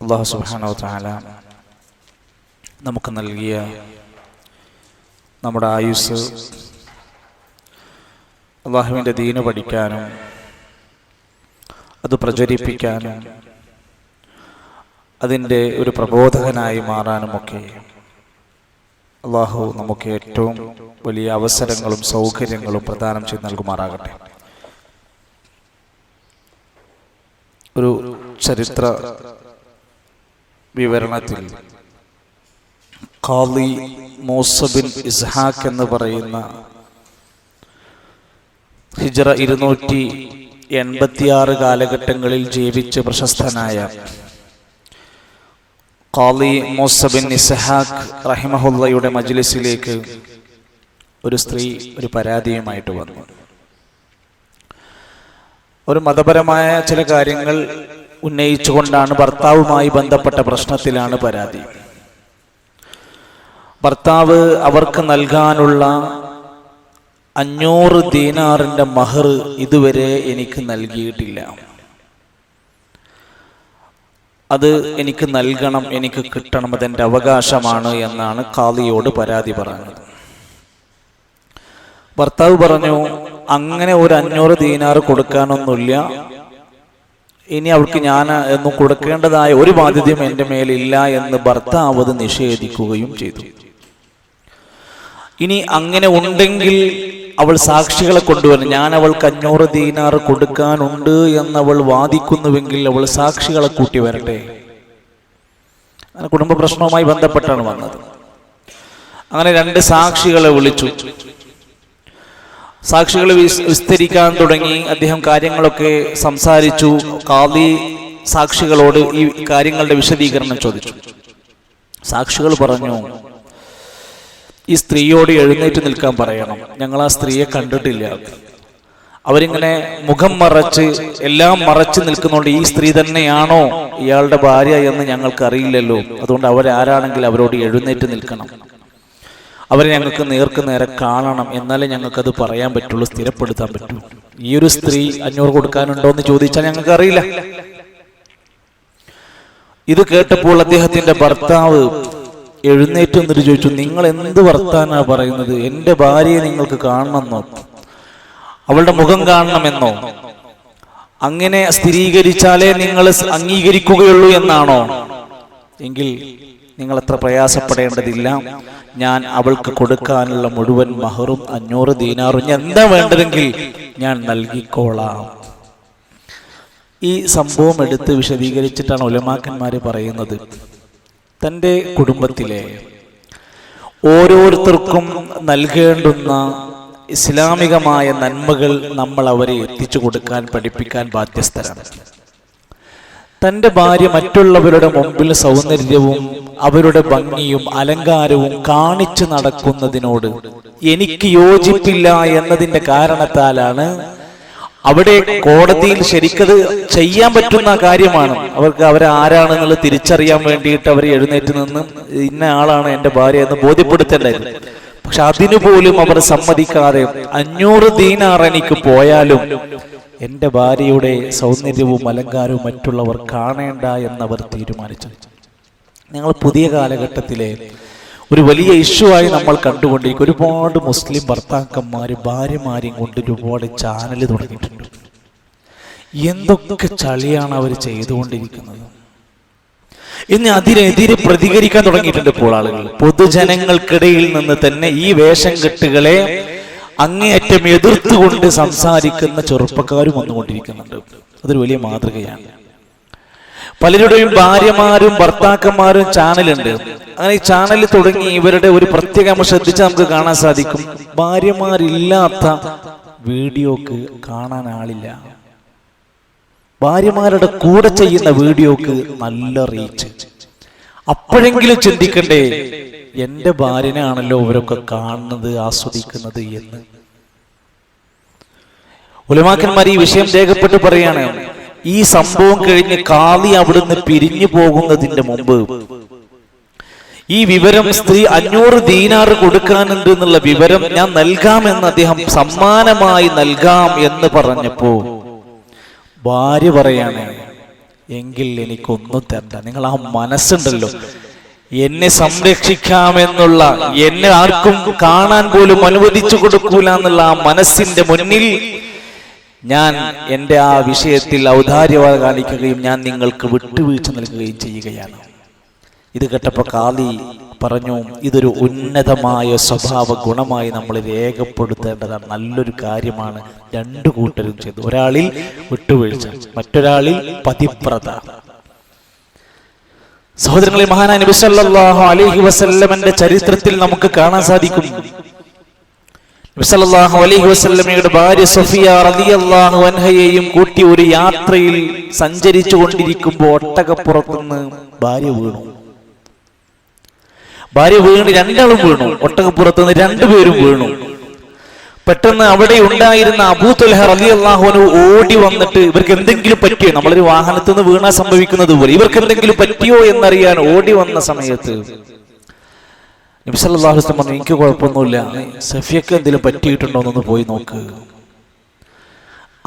അല്ലാഹു സുബ്ഹാനഹു വ തആല നമുക്ക് നൽകിയ നമ്മുടെ ആയുസ് അല്ലാഹുവിൻ്റെ ദീന് പഠിക്കാനും അത് പ്രചരിപ്പിക്കാനും അതിൻ്റെ ഒരു പ്രബോധകനായി മാറാനുമൊക്കെ അല്ലാഹു നമുക്ക് ഏറ്റവും വലിയ അവസരങ്ങളും സൗകര്യങ്ങളും പ്രദാനം ചെയ്ത് നൽകുമാറാകട്ടെ. ഒരു ചരിത്ര വിവരണത്തിൽ ഖാദി മൂസ ബിൻ ഇസ്ഹാഖ് എന്ന് പറയുന്ന ഹിജ്റ 286 കാലഘട്ടങ്ങളിൽ ജീവിച്ച് പ്രശസ്തനായ ഖാദി മൂസ ബിൻ ഇസ്ഹാഖ് റഹിമഹുള്ളയുടെ മജ്ലിസിലേക്ക് ഒരു സ്ത്രീ ഒരു പരാതിയുമായിട്ട് വന്നു. ഒരു മതപരമായ ചില കാര്യങ്ങൾ ഉന്നയിച്ചുകൊണ്ടാണ്, ഭർത്താവുമായി ബന്ധപ്പെട്ട പ്രശ്നത്തിലാണ് പരാതി. ഭർത്താവ് അവർക്ക് നൽകാനുള്ള 500 ദീനാറിന്റെ മഹർ ഇതുവരെ എനിക്ക് നൽകിയിട്ടില്ല, അത് എനിക്ക് നൽകണം, എനിക്ക് കിട്ടണം, അതെൻ്റെ അവകാശമാണ് എന്നാണ് ഖാദിയോട് പരാതി പറഞ്ഞത്. ഭർത്താവ് പറഞ്ഞു, അങ്ങനെ ഒരു 500 ദീനാർ കൊടുക്കാനൊന്നുമില്ല, ഇനി അവൾക്ക് ഞാൻ ഒന്നും കൊടുക്കേണ്ടതായ ഒരു ബാധ്യതയും എൻ്റെ മേലില്ല എന്ന് ഭർത്താവ് അത് നിഷേധിക്കുകയും ചെയ്തു. ഇനി അങ്ങനെ ഉണ്ടെങ്കിൽ അവൾ സാക്ഷികളെ കൊണ്ടുവരണം, ഞാൻ അവൾക്ക് 500 ദീനാർ കൊടുക്കാനുണ്ട് എന്നവൾ വാദിക്കുന്നുവെങ്കിൽ അവൾ സാക്ഷികളെ കൂട്ടി വരട്ടെ. അങ്ങനെ കുടുംബ പ്രശ്നവുമായി ബന്ധപ്പെട്ടാണ് വന്നത്. അങ്ങനെ 2 സാക്ഷികളെ വിളിച്ചു. സാക്ഷികൾ വിസ്തരിക്കാൻ തുടങ്ങി. അദ്ദേഹം കാര്യങ്ങളൊക്കെ സംസാരിച്ചു. ഖാദി സാക്ഷികളോട് ഈ കാര്യങ്ങളുടെ വിശദീകരണം ചോദിച്ചു. സാക്ഷികൾ പറഞ്ഞു, ഈ സ്ത്രീയോട് എഴുന്നേറ്റ് നിൽക്കാൻ പറയണം, ഞങ്ങൾ ആ സ്ത്രീയെ കണ്ടിട്ടില്ല, അവരിങ്ങനെ മുഖം മറച്ച് എല്ലാം മറച്ച് നിൽക്കുന്നുണ്ട്, ഈ സ്ത്രീ തന്നെയാണോ ഇയാളുടെ ഭാര്യ എന്ന് ഞങ്ങൾക്ക് അറിയില്ലല്ലോ, അതുകൊണ്ട് അവരാരാണെങ്കിൽ അവരോട് എഴുന്നേറ്റ് നിൽക്കണം, അവരെ ഞങ്ങൾക്ക് നേർക്ക് നേരെ കാണണം, എന്നാലേ ഞങ്ങൾക്കത് പറയാൻ പറ്റുള്ളൂ, സ്ഥിരപ്പെടുത്താൻ പറ്റൂ. ഈ ഒരു സ്ത്രീ 500 കൊടുക്കാനുണ്ടോ എന്ന് ചോദിച്ചാൽ ഞങ്ങൾക്ക് അറിയില്ല. ഇത് കേട്ടപ്പോൾ അദ്ദേഹത്തിന്റെ ഭർത്താവ് എഴുന്നേറ്റ് എന്നിട്ട് ചോദിച്ചു, നിങ്ങൾ എന്ത് വർത്താനാ പറയുന്നത്? എൻ്റെ ഭാര്യയെ നിങ്ങൾക്ക് കാണണമെന്നോ, അവളുടെ മുഖം കാണണമെന്നോ, അങ്ങനെ സ്ഥിരീകരിച്ചാലേ നിങ്ങൾ അംഗീകരിക്കുകയുള്ളൂ എന്നാണോ? എങ്കിൽ നിങ്ങൾ അത്ര പ്രയാസപ്പെടേണ്ടതില്ല, ഞാൻ അവൾക്ക് കൊടുക്കാനുള്ള മുഴുവൻ മഹറും 500 ദീനാറും എന്താ വേണ്ടതെങ്കിൽ ഞാൻ നൽകിക്കോളാം. ഈ സംഭവം എടുത്ത് വിശദീകരിച്ചിട്ടാണ് ഉലമാക്കന്മാര് പറയുന്നത്, തൻ്റെ കുടുംബത്തിലെ ഓരോരുത്തർക്കും നൽകേണ്ടുന്ന ഇസ്ലാമികമായ നന്മകൾ നമ്മൾ അവരെ എത്തിച്ചു കൊടുക്കാൻ, പഠിപ്പിക്കാൻ ബാധ്യസ്ഥരാണ്. തൻ്റെ ഭാര്യ മറ്റുള്ളവരുടെ മുമ്പിൽ സൗന്ദര്യവും അവരുടെ ഭംഗിയും അലങ്കാരവും കാണിച്ചു നടക്കുന്നതിനോട് എനിക്ക് യോജിപ്പില്ല എന്നതിൻ്റെ കാരണത്താലാണ് അവിടെ കോടതിയിൽ ശരിക്കത് ചെയ്യാൻ പറ്റുന്ന കാര്യമാണ്. അവർക്ക് അവരാരാണെന്നുള്ളത് തിരിച്ചറിയാൻ വേണ്ടിയിട്ട് അവർ എഴുന്നേറ്റ് നിന്ന് ഇന്ന ആളാണ് എൻ്റെ ഭാര്യ എന്ന് ബോധ്യപ്പെടുത്തേണ്ടായിരുന്നു. പക്ഷെ അതിനുപോലും അവർ സമ്മതിക്കാതെ 500 ദീനാർ എനിക്ക് പോയാലും എൻ്റെ ഭാര്യയുടെ സൗന്ദര്യവും അലങ്കാരവും മറ്റുള്ളവർ കാണേണ്ട എന്നവർ തീരുമാനിച്ചു. ഞങ്ങൾ പുതിയ കാലഘട്ടത്തിലെ ഒരു വലിയ ഇഷ്യൂ ആയി നമ്മൾ കണ്ടുകൊണ്ടിരിക്കും. ഒരുപാട് മുസ്ലിം ഭർത്താക്കന്മാര് ഭാര്യമാരെയും കൊണ്ട് ഒരുപാട് ചാനൽ തുടങ്ങിയിട്ടുണ്ട്. എന്തൊക്കെ ചളിയാണ് അവർ ചെയ്തുകൊണ്ടിരിക്കുന്നത് എന്ന് അതിനെതിരെ പ്രതികരിക്കാൻ തുടങ്ങിയിട്ടുണ്ട്. ഇപ്പോൾ ആളുകൾ പൊതുജനങ്ങൾക്കിടയിൽ നിന്ന് തന്നെ ഈ വേഷം കെട്ടുകളെ അങ്ങേയറ്റം എതിർത്തുകൊണ്ട് സംസാരിക്കുന്ന ചെറുപ്പക്കാരും വന്നുകൊണ്ടിരിക്കുന്നുണ്ട്. അതൊരു വലിയ മാതൃകയാണ്. പലരുടെയും ഭാര്യമാരും ഭർത്താക്കന്മാരും ചാനലുണ്ട്. അങ്ങനെ ഈ ചാനൽ തുടങ്ങി ഇവരുടെ ഒരു പ്രത്യേക നമ്മൾ ശ്രദ്ധിച്ചാൽ നമുക്ക് കാണാൻ സാധിക്കും, ഭാര്യമാരില്ലാത്ത വീഡിയോക്ക് കാണാൻ ആളില്ല, ഭാര്യമാരുടെ കൂടെ ചെയ്യുന്ന വീഡിയോക്ക് നല്ല റീച്ച്. അപ്പോഴെങ്കിലും ചിന്തിക്കണ്ടേ, എൻ്റെ ഭാര്യനാണല്ലോ ഇവരൊക്കെ കാണുന്നത്, ആസ്വദിക്കുന്നത് എന്ന്. ഉലമാക്കന്മാർ ഈ വിഷയം രേഖപ്പെട്ട് പറയാണ്, ഈ സംഭവം കഴിഞ്ഞ് ഖാദി അവിടുന്ന് പിരിഞ്ഞു പോകുന്നതിന്റെ മുമ്പ് ഈ വിവരം, സ്ത്രീ 500 ദീനാർ കൊടുക്കാനുണ്ട് എന്നുള്ള വിവരം ഞാൻ നൽകാമെന്ന് അദ്ദേഹം സമ്മാനമായി നൽകാം എന്ന് പറഞ്ഞപ്പോ ഭാര്യ പറയാണ്, എങ്കിൽ എനിക്കൊന്നും തരണ്ട. നിങ്ങൾ ആ മനസ്സുണ്ടല്ലോ, എന്നെ സംരക്ഷിക്കാമെന്നുള്ള, എന്നെ ആർക്കും കാണാൻ പോലും അനുവദിച്ചു കൊടുക്കൂല എന്നുള്ള ആ മനസ്സിന്റെ മുന്നിൽ ഞാൻ എൻ്റെ ആ വിഷയത്തിൽ ഔദാര്യത കാണിക്കുകയും ഞാൻ നിങ്ങൾക്ക് വിട്ടുവീഴ്ച നൽകുകയും ചെയ്യുകയാണ്. ഇത് കേട്ടപ്പോൾ ഖാദി പറഞ്ഞു, ഇതൊരു ഉന്നതമായ സ്വഭാവ ഗുണമായി നമ്മൾ രേഖപ്പെടുത്തേണ്ടതാണ്. നല്ലൊരു കാര്യമാണ് രണ്ടു കൂട്ടരും ചെയ്തു. ഒരാളിൽ വിട്ടുവീഴ്ച, മറ്റൊരാളിൽ പതിവ്രത. സഹോദരങ്ങളെ, മഹാനായ നബി സല്ലല്ലാഹു അലൈഹി വസല്ലമയുടെ ചരിത്രത്തിൽ നമുക്ക് കാണാൻ സാധിക്കും, നബി സല്ലല്ലാഹു അലൈഹി വസല്ലമയുടെ ഭാര്യ സഫിയ റളിയല്ലാഹു അൻഹയെയും കൂട്ടി ഒരു യാത്രയിൽ സഞ്ചരിച്ചു കൊണ്ടിരിക്കുമ്പോൾ ഒട്ടകപ്പുറത്തുനിന്ന് ഭാര്യ വീണു. രണ്ടാളും വീണു. ഒട്ടകപ്പുറത്തുനിന്ന് രണ്ടുപേരും വീണു. പെട്ടെന്ന് അവിടെ ഉണ്ടായിരുന്ന അബൂ തുൽഹ റളിയല്ലാഹു അൻഹു ഓടി വന്നിട്ട് ഇവർക്ക് എന്തെങ്കിലും പറ്റിയോ, നമ്മളൊരു വാഹനത്തിൽ നിന്ന് വീണാ സംഭവിക്കുന്നത് പോലെ ഇവർക്ക് എന്തെങ്കിലും പറ്റിയോ എന്നറിയാൻ ഓടി വന്ന സമയത്ത് നബി സല്ലല്ലാഹു അലൈഹി വസല്ലം പറഞ്ഞു, എനിക്ക് കുഴപ്പമൊന്നുമില്ല, സഫിയക്ക് എന്തെങ്കിലും പറ്റിയിട്ടുണ്ടോ എന്നൊന്ന് പോയി നോക്ക്.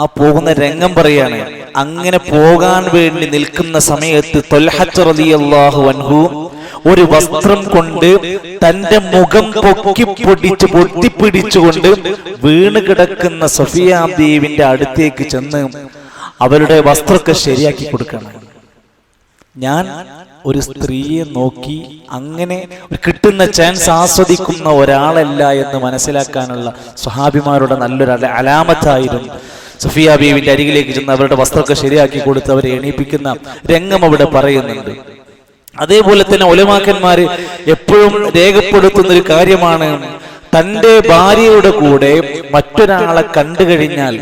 ആ പോകുന്ന രംഗം പറയാണ്. അങ്ങനെ പോകാൻ വേണ്ടി നിൽക്കുന്ന സമയത്ത് ത്വൽഹത്ത് റളിയല്ലാഹു അൻഹു ഒരു വസ്ത്രം കൊണ്ട് തന്റെ മുഖം പൊട്ടിപ്പിടിച്ചുകൊണ്ട് വീണ് കിടക്കുന്ന സഫിയ ദേവിന്റെ അടുത്തേക്ക് ചെന്ന് അവരുടെ വസ്ത്രമൊക്കെ ശരിയാക്കി കൊടുക്കണം. ഞാൻ ഒരു സ്ത്രീയെ നോക്കി അങ്ങനെ കിട്ടുന്ന ചാൻസ് ആസ്വദിക്കുന്ന ഒരാളല്ല എന്ന് മനസ്സിലാക്കാനുള്ള സ്വഹാബിമാരുടെ നല്ലൊരു അലാമത്തായിരുന്നു. സഫിയ ബീവിന്റെ അരികിലേക്ക് ചെന്ന് അവരുടെ വസ്ത്രമൊക്കെ ശരിയാക്കി കൊടുത്ത് അവരെ എണീപ്പിക്കുന്ന രംഗം അവിടെ പറയുന്നുണ്ട്. അതേപോലെ തന്നെ ഉലമാക്കന്മാര് എപ്പോഴും രേഖപ്പെടുത്തുന്ന ഒരു കാര്യമാണ്, തന്റെ ഭാര്യയുടെ കൂടെ മറ്റൊരാളെ കണ്ടു കഴിഞ്ഞാൽ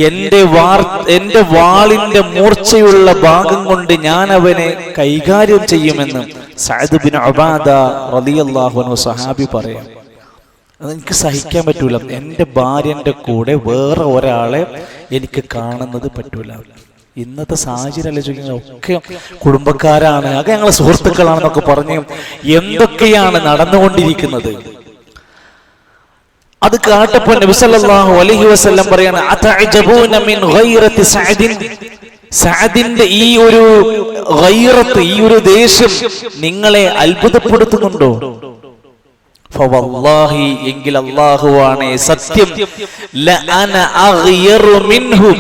എന്റെ വാളിന്റെ മൂർച്ചയുള്ള ഭാഗം കൊണ്ട് ഞാൻ അവനെ കൈകാര്യം ചെയ്യുമെന്ന് സഅദ് ബിൻ ഉബാദ റളിയല്ലാഹു അൻഹു സഹാബി പറയാം. അതെനിക്ക് സഹിക്കാൻ പറ്റൂല, എൻ്റെ ഭാര്യന്റെ കൂടെ വേറെ ഒരാളെ എനിക്ക് കാണുന്നത് പറ്റൂല. ഇന്നത്തെ സാഹചര്യം ആലോചിക്കുന്നത് ഒക്കെ കുടുംബക്കാരാണ്, അതൊക്കെ ഞങ്ങളെ സുഹൃത്തുക്കളാണെന്നൊക്കെ പറഞ്ഞ് എന്തൊക്കെയാണ് നടന്നുകൊണ്ടിരിക്കുന്നത്. അത് കേട്ടപ്പോൾ നബി സല്ലല്ലാഹു അലൈഹി വസല്ലം പറയാണ്, അതഅജബൂന മിൻ ഗൈറത്തി സഅദിൻ, സഅദിന്റെ ഈ ഒരു ഗൈറത്ത്, ഈ ഒരു ദേഷ്യം നിങ്ങളെ അത്ഭുതപ്പെടുത്തുന്നുണ്ടോ? ഫവല്ലാഹി, എങ്കിൽ അല്ലാഹുവാണ് സത്യം, ലഅന അഗ്യറു മിൻഹു,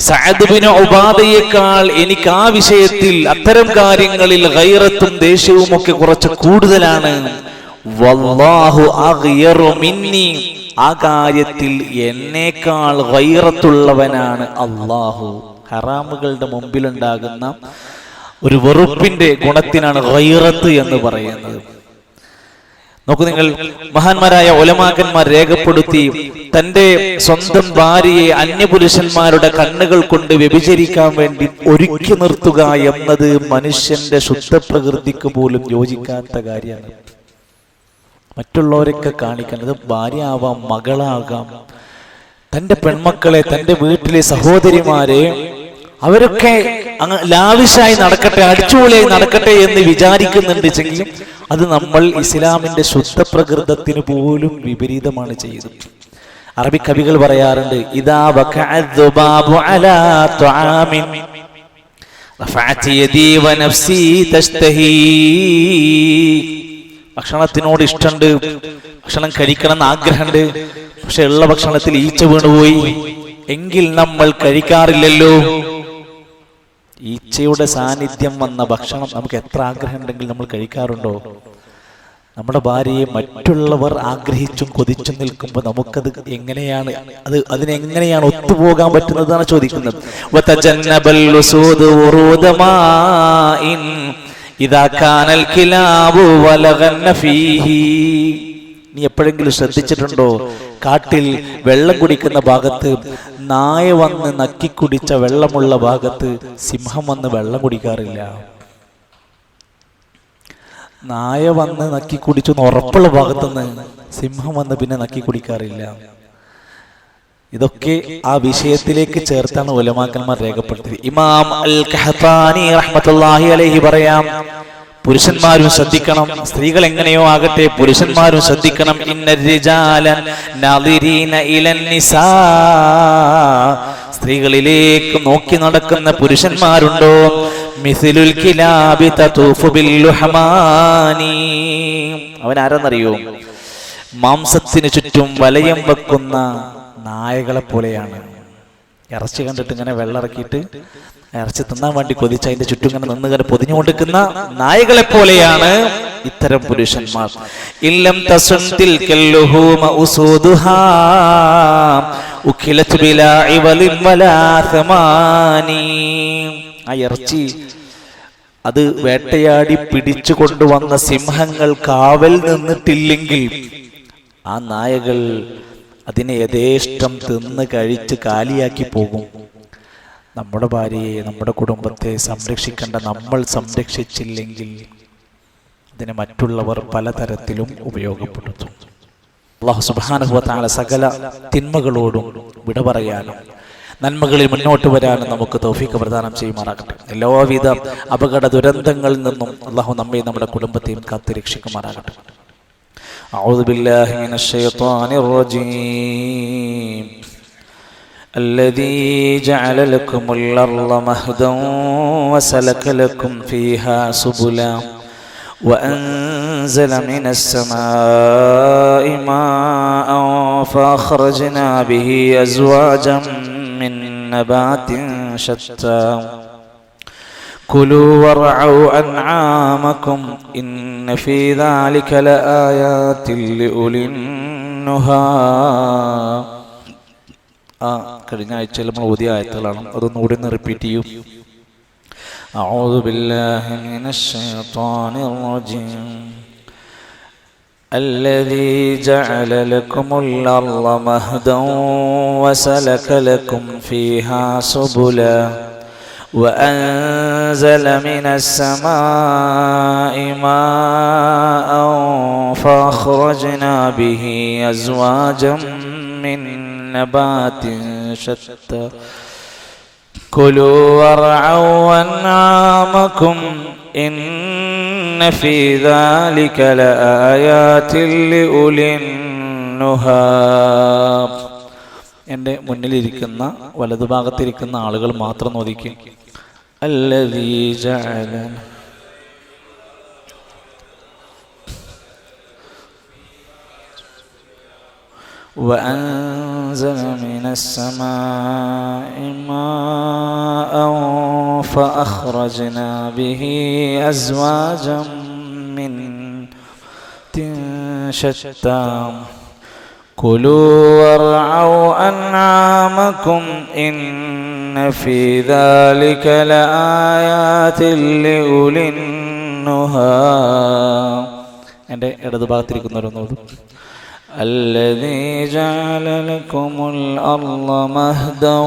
സഅദ് ബിൻ ഉബാദയേക്കാൾ എനിക്ക് ആ വിഷയത്തിൽ അത്തരം കാര്യങ്ങളിൽ ഗൈറത്തും ദേഷ്യവും ഒക്കെ കുറച്ച് കൂടുതലാണ്. വല്ലാഹു അഗ്യറു മിന്നി, ആ കാര്യത്തിൽ എന്നേക്കാൾ ഗൈറത്തുള്ളവനാണ് അല്ലാഹു. ഹറാമുകളുടെ മുമ്പിലുണ്ടാകുന്ന ഒരു വെറുപ്പിന്റെ ഗുണത്തിനാണ് ഗൈറത്ത് എന്ന് പറയുന്നത്. നോക്കൂ നിങ്ങൾ, മഹാന്മാരായ ഉലമാക്കന്മാർ രേഖപ്പെടുത്തി, തന്റെ സ്വന്തം ഭാര്യയെ അന്യപുരുഷന്മാരുടെ കണ്ണുകൾ കൊണ്ട് വ്യഭിചരിക്കാൻ വേണ്ടി ഒരുക്കി നിർത്തുക എന്നത് മനുഷ്യന്റെ ശുദ്ധപ്രകൃതിക്ക് പോലും യോജിക്കാത്ത കാര്യമാണ്. മറ്റുള്ളവരൊക്കെ കാണിക്കുന്നത് ഭാര്യ ആവാം, മകളാകാം, തന്റെ പെൺമക്കളെ, തന്റെ വീട്ടിലെ സഹോദരിമാരെ, അവരൊക്കെ അങ്ങ് ലാവിഷായി നടക്കട്ടെ, അടിച്ചുപൊളിയായി നടക്കട്ടെ എന്ന് വിചാരിക്കുന്നുണ്ടെങ്കിലും അത് നമ്മൾ ഇസ്ലാമിന്റെ ശുദ്ധപ്രകൃതത്തിന് പോലും വിപരീതമാണ് ചെയ്യുന്നത്. അറബി കവികൾ പറയാറുണ്ട്, ഇദാ വഖഅദ്ദുബാബു അലാ തുആമിൻ റഫഅത് യദി വനഫ്സി തസ്തഹി. ഭക്ഷണത്തിനോട് ഇഷ്ടമുണ്ട്, ഭക്ഷണം കഴിക്കണം എന്ന് ആഗ്രഹമുണ്ട്, പക്ഷെ ഉള്ള ഭക്ഷണത്തിൽ ഈച്ച വീണുപോയി എങ്കിൽ നമ്മൾ കഴിക്കാറില്ലല്ലോ. ഈച്ചയുടെ സാന്നിധ്യം വന്ന ഭക്ഷണം നമുക്ക് എത്ര ആഗ്രഹം ഉണ്ടെങ്കിൽ നമ്മൾ കഴിക്കാറുണ്ടോ? നമ്മുടെ ഭാര്യയെ മറ്റുള്ളവർ ആഗ്രഹിച്ചും കൊതിച്ചും നിൽക്കുമ്പോൾ നമുക്കത് എങ്ങനെയാണ്, അതിനെങ്ങനെയാണ് ഒത്തുപോകാൻ പറ്റുന്നതാണ് ചോദിക്കുന്നത്. നീ എപ്പോഴെങ്കിലും ശ്രദ്ധിച്ചിട്ടുണ്ടോ, കാട്ടിൽ വെള്ളം കുടിക്കുന്ന ഭാഗത്ത് നായ വന്ന് നക്കിക്കുടിച്ച വെള്ളമുള്ള ഭാഗത്ത് സിംഹം വന്ന് വെള്ളം കുടിക്കാറില്ല. നായ വന്ന് നക്കി കുടിച്ചു ഉറപ്പുള്ള ഭാഗത്തുനിന്ന് സിംഹം വന്ന് പിന്നെ നക്കി കുടിക്കാറില്ല. ഇതൊക്കെ ആ വിഷയത്തിലേക്ക് ചേർത്താണ് ഉലമാക്കന്മാർ രേഖപ്പെടുത്തിയത്. ഇമാം അൽ ഖഹ്താനി റഹ്മത്തുള്ളാഹി അലൈഹി പറയാം, പുരുഷന്മാരും ശ്രദ്ധിക്കണം, സ്ത്രീകൾ എങ്ങനെയോ ആകട്ടെ പുരുഷന്മാരും ശ്രദ്ധിക്കണം. ഇന്നർരിജാലൻ നാദിരീന ഇലൻ നിസാ, സ്ത്രീകളിലേക്ക് നോക്കി നടക്കുന്ന പുരുഷന്മാരുണ്ടോ? മിസ്ലുൽ കിലാബി തതൂഫു ബിൽ ലുഹമാനി, അവൻ ആരെന്നറിയോ? മാംസത്തിന് ചുറ്റും വലയം വെക്കുന്ന നായകളെ പോലെയാണ്. ഇറച്ചി കണ്ടിട്ട് ഇങ്ങനെ വെള്ളമിറക്കിയിട്ട് ഇറച്ചി തിന്നാൻ വേണ്ടി കൊതിച്ച് അതിന്റെ ചുറ്റും ഇങ്ങനെ നിന്ന് ഇങ്ങനെ പൊതിഞ്ഞു കൊടുക്കുന്ന നായകളെ പോലെയാണ് ഇത്തരം പുരുഷന്മാർ. ഇല്ലം തസുൻതിൽ കല്ലുഹൂമ ഉസൂദുഹാ ഉഖിലത് ബിലാ ഇവലിൻ വലാ സമാനി, ആ ഇറച്ചി അത് വേട്ടയാടി പിടിച്ചു കൊണ്ടുവന്ന സിംഹങ്ങൾ കാവൽ നിന്നിട്ടില്ലെങ്കിൽ ആ നായകൾ അതിനെ യഥേഷ്ടം തിന്ന് കഴിച്ച് കാലിയാക്കി പോകും. നമ്മുടെ ഭാര്യയെ, നമ്മുടെ കുടുംബത്തെ സംരക്ഷിക്കേണ്ട നമ്മൾ സംരക്ഷിച്ചില്ലെങ്കിൽ അതിനെ മറ്റുള്ളവർ പലതരത്തിലും ഉപയോഗപ്പെടുത്തും. അല്ലാഹു സുബ്ഹാനഹു വ തആല സകല തിന്മകളോടും വിട പറയാനും നന്മകളിൽ മുന്നോട്ട് വരാനും നമുക്ക് തൗഫീഖ് പ്രദാനം ചെയ്യുമാറാകട്ടെ. എല്ലാവിധ അപകട ദുരന്തങ്ങളിൽ നിന്നും അല്ലാഹു നമ്മെ നമ്മുടെ കുടുംബത്തെയും കാത്തു രക്ഷിക്കുമാറാകട്ടെ. أعوذ بالله من الشيطان الرجيم الذي جعل لكم الأرض مهدا وسلك لكم فيها سبلا وأنزل من السماء ماء فأخرجنا به أزواجا من نبات شتى كلوا وارعوا أنعامكم إن في ذلك لآيات لأولي النهى. കഴിഞ്ഞ ആഴ്ചയിൽ നമ്മൾ ഓതിയ ആയത്തുകളാണ്, അതൊന്നുകൂടി ഒന്ന് റിപ്പീറ്റ് ചെയ്യൂ. أعوذ بالله من الشيطان الرجيم الذي جعل لكم الأرض مهدا وسلك لكم فيها سبلا وأنزل من السماء ماء فأخرجنا به أزواجا من نبات شتى كلوا وارعوا أنعامكم إن في ذلك لآيات لأولي النهى. എൻ്റെ മുന്നിലിരിക്കുന്ന വലതുഭാഗത്തിരിക്കുന്ന ആളുകൾ മാത്രം നോദിക്കും. الذي جعل وأنزل من السماء ماء فأخرجنا به أزواجا من شتى كلوا وارعوا أنعامكم إن في ذلك لآيات لأولي النهى. എൻ്റെ ഇടതുഭാഗത്തിരിക്കുന്നവരൊന്നും الذي جعل لكم الأرض مهدا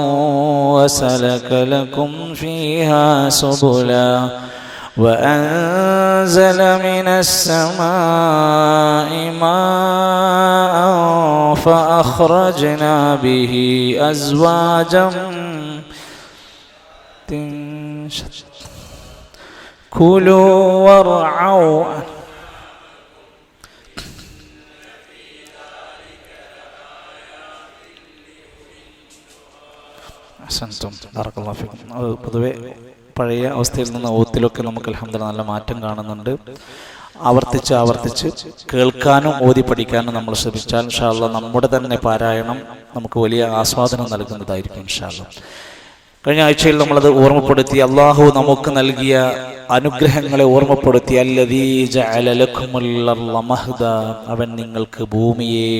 وسلك لكم فيها سبلا وأنزل من السماء ماء فأخرجنا به أزواجا كلوا وارعوا പൊതുവെ പഴയ അവസ്ഥയിൽ നിന്ന് ഓത്തിലൊക്കെ നമുക്ക് അൽഹംദുലില്ലാഹ് നല്ല മാറ്റം കാണുന്നുണ്ട്. ആവർത്തിച്ച് കേൾക്കാനും ഓതി പഠിക്കാനും നമ്മൾ ശ്രമിച്ചാൽ ഇൻഷാ അല്ലാഹ് നമ്മുടെ തന്നെ പാരായണം നമുക്ക് വലിയ ആസ്വാദനം നൽകുന്നതായിരിക്കും ഇൻഷാ അല്ലാഹ്. കഴിഞ്ഞ ആഴ്ചയിൽ നമ്മളത് ഓർമ്മപ്പെടുത്തി, അള്ളാഹു നമുക്ക് നൽകിയ അനുഗ്രഹങ്ങളെ ഓർമ്മപ്പെടുത്തി. അല്ലദീ ജഅല ലക്കുമുൽ അർള മഹ്ദാ, അവൻ നിങ്ങൾക്ക് ഭൂമിയെ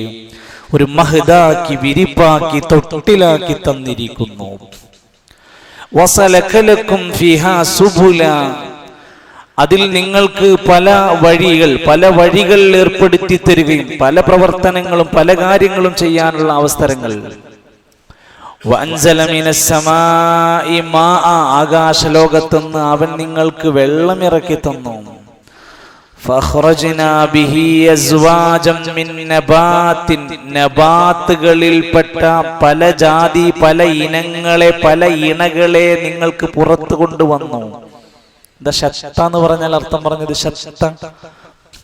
ഒരു മഹ്ദാക്കി വിരിപ്പാക്കി തൊട്ടിലാക്കി തന്നിരിക്കുന്നു. വസലക ലക്കും ഫീഹാ സുബുല, അതിൽ നിങ്ങൾക്ക് പല വഴികൾ ഏർപ്പെടുത്തി തരികയും പല പ്രവർത്തനങ്ങളും പല കാര്യങ്ങളും ചെയ്യാനുള്ള അവസരങ്ങൾ. വഅൻസല മിനസ് സമാഇ മാഅ, ആകാശലോകത്തുനിന്ന് അവൻ നിങ്ങൾക്ക് വെള്ളം ഇറക്കി തന്നു. ഫഖറജ്നാ ബിഹി അസ്വാജം മിൻ നബാത്തിൻ, നബാത്തുകളിൽപ്പെട്ട പല ജാതി പല ഇനങ്ങളെ പല ഇണകളെ നിങ്ങൾക്ക് പുറത്തു കൊണ്ടുവന്നു. എന്താ ശത്ത എന്ന് പറഞ്ഞാൽ അർത്ഥം പറഞ്ഞത്? ശത്ത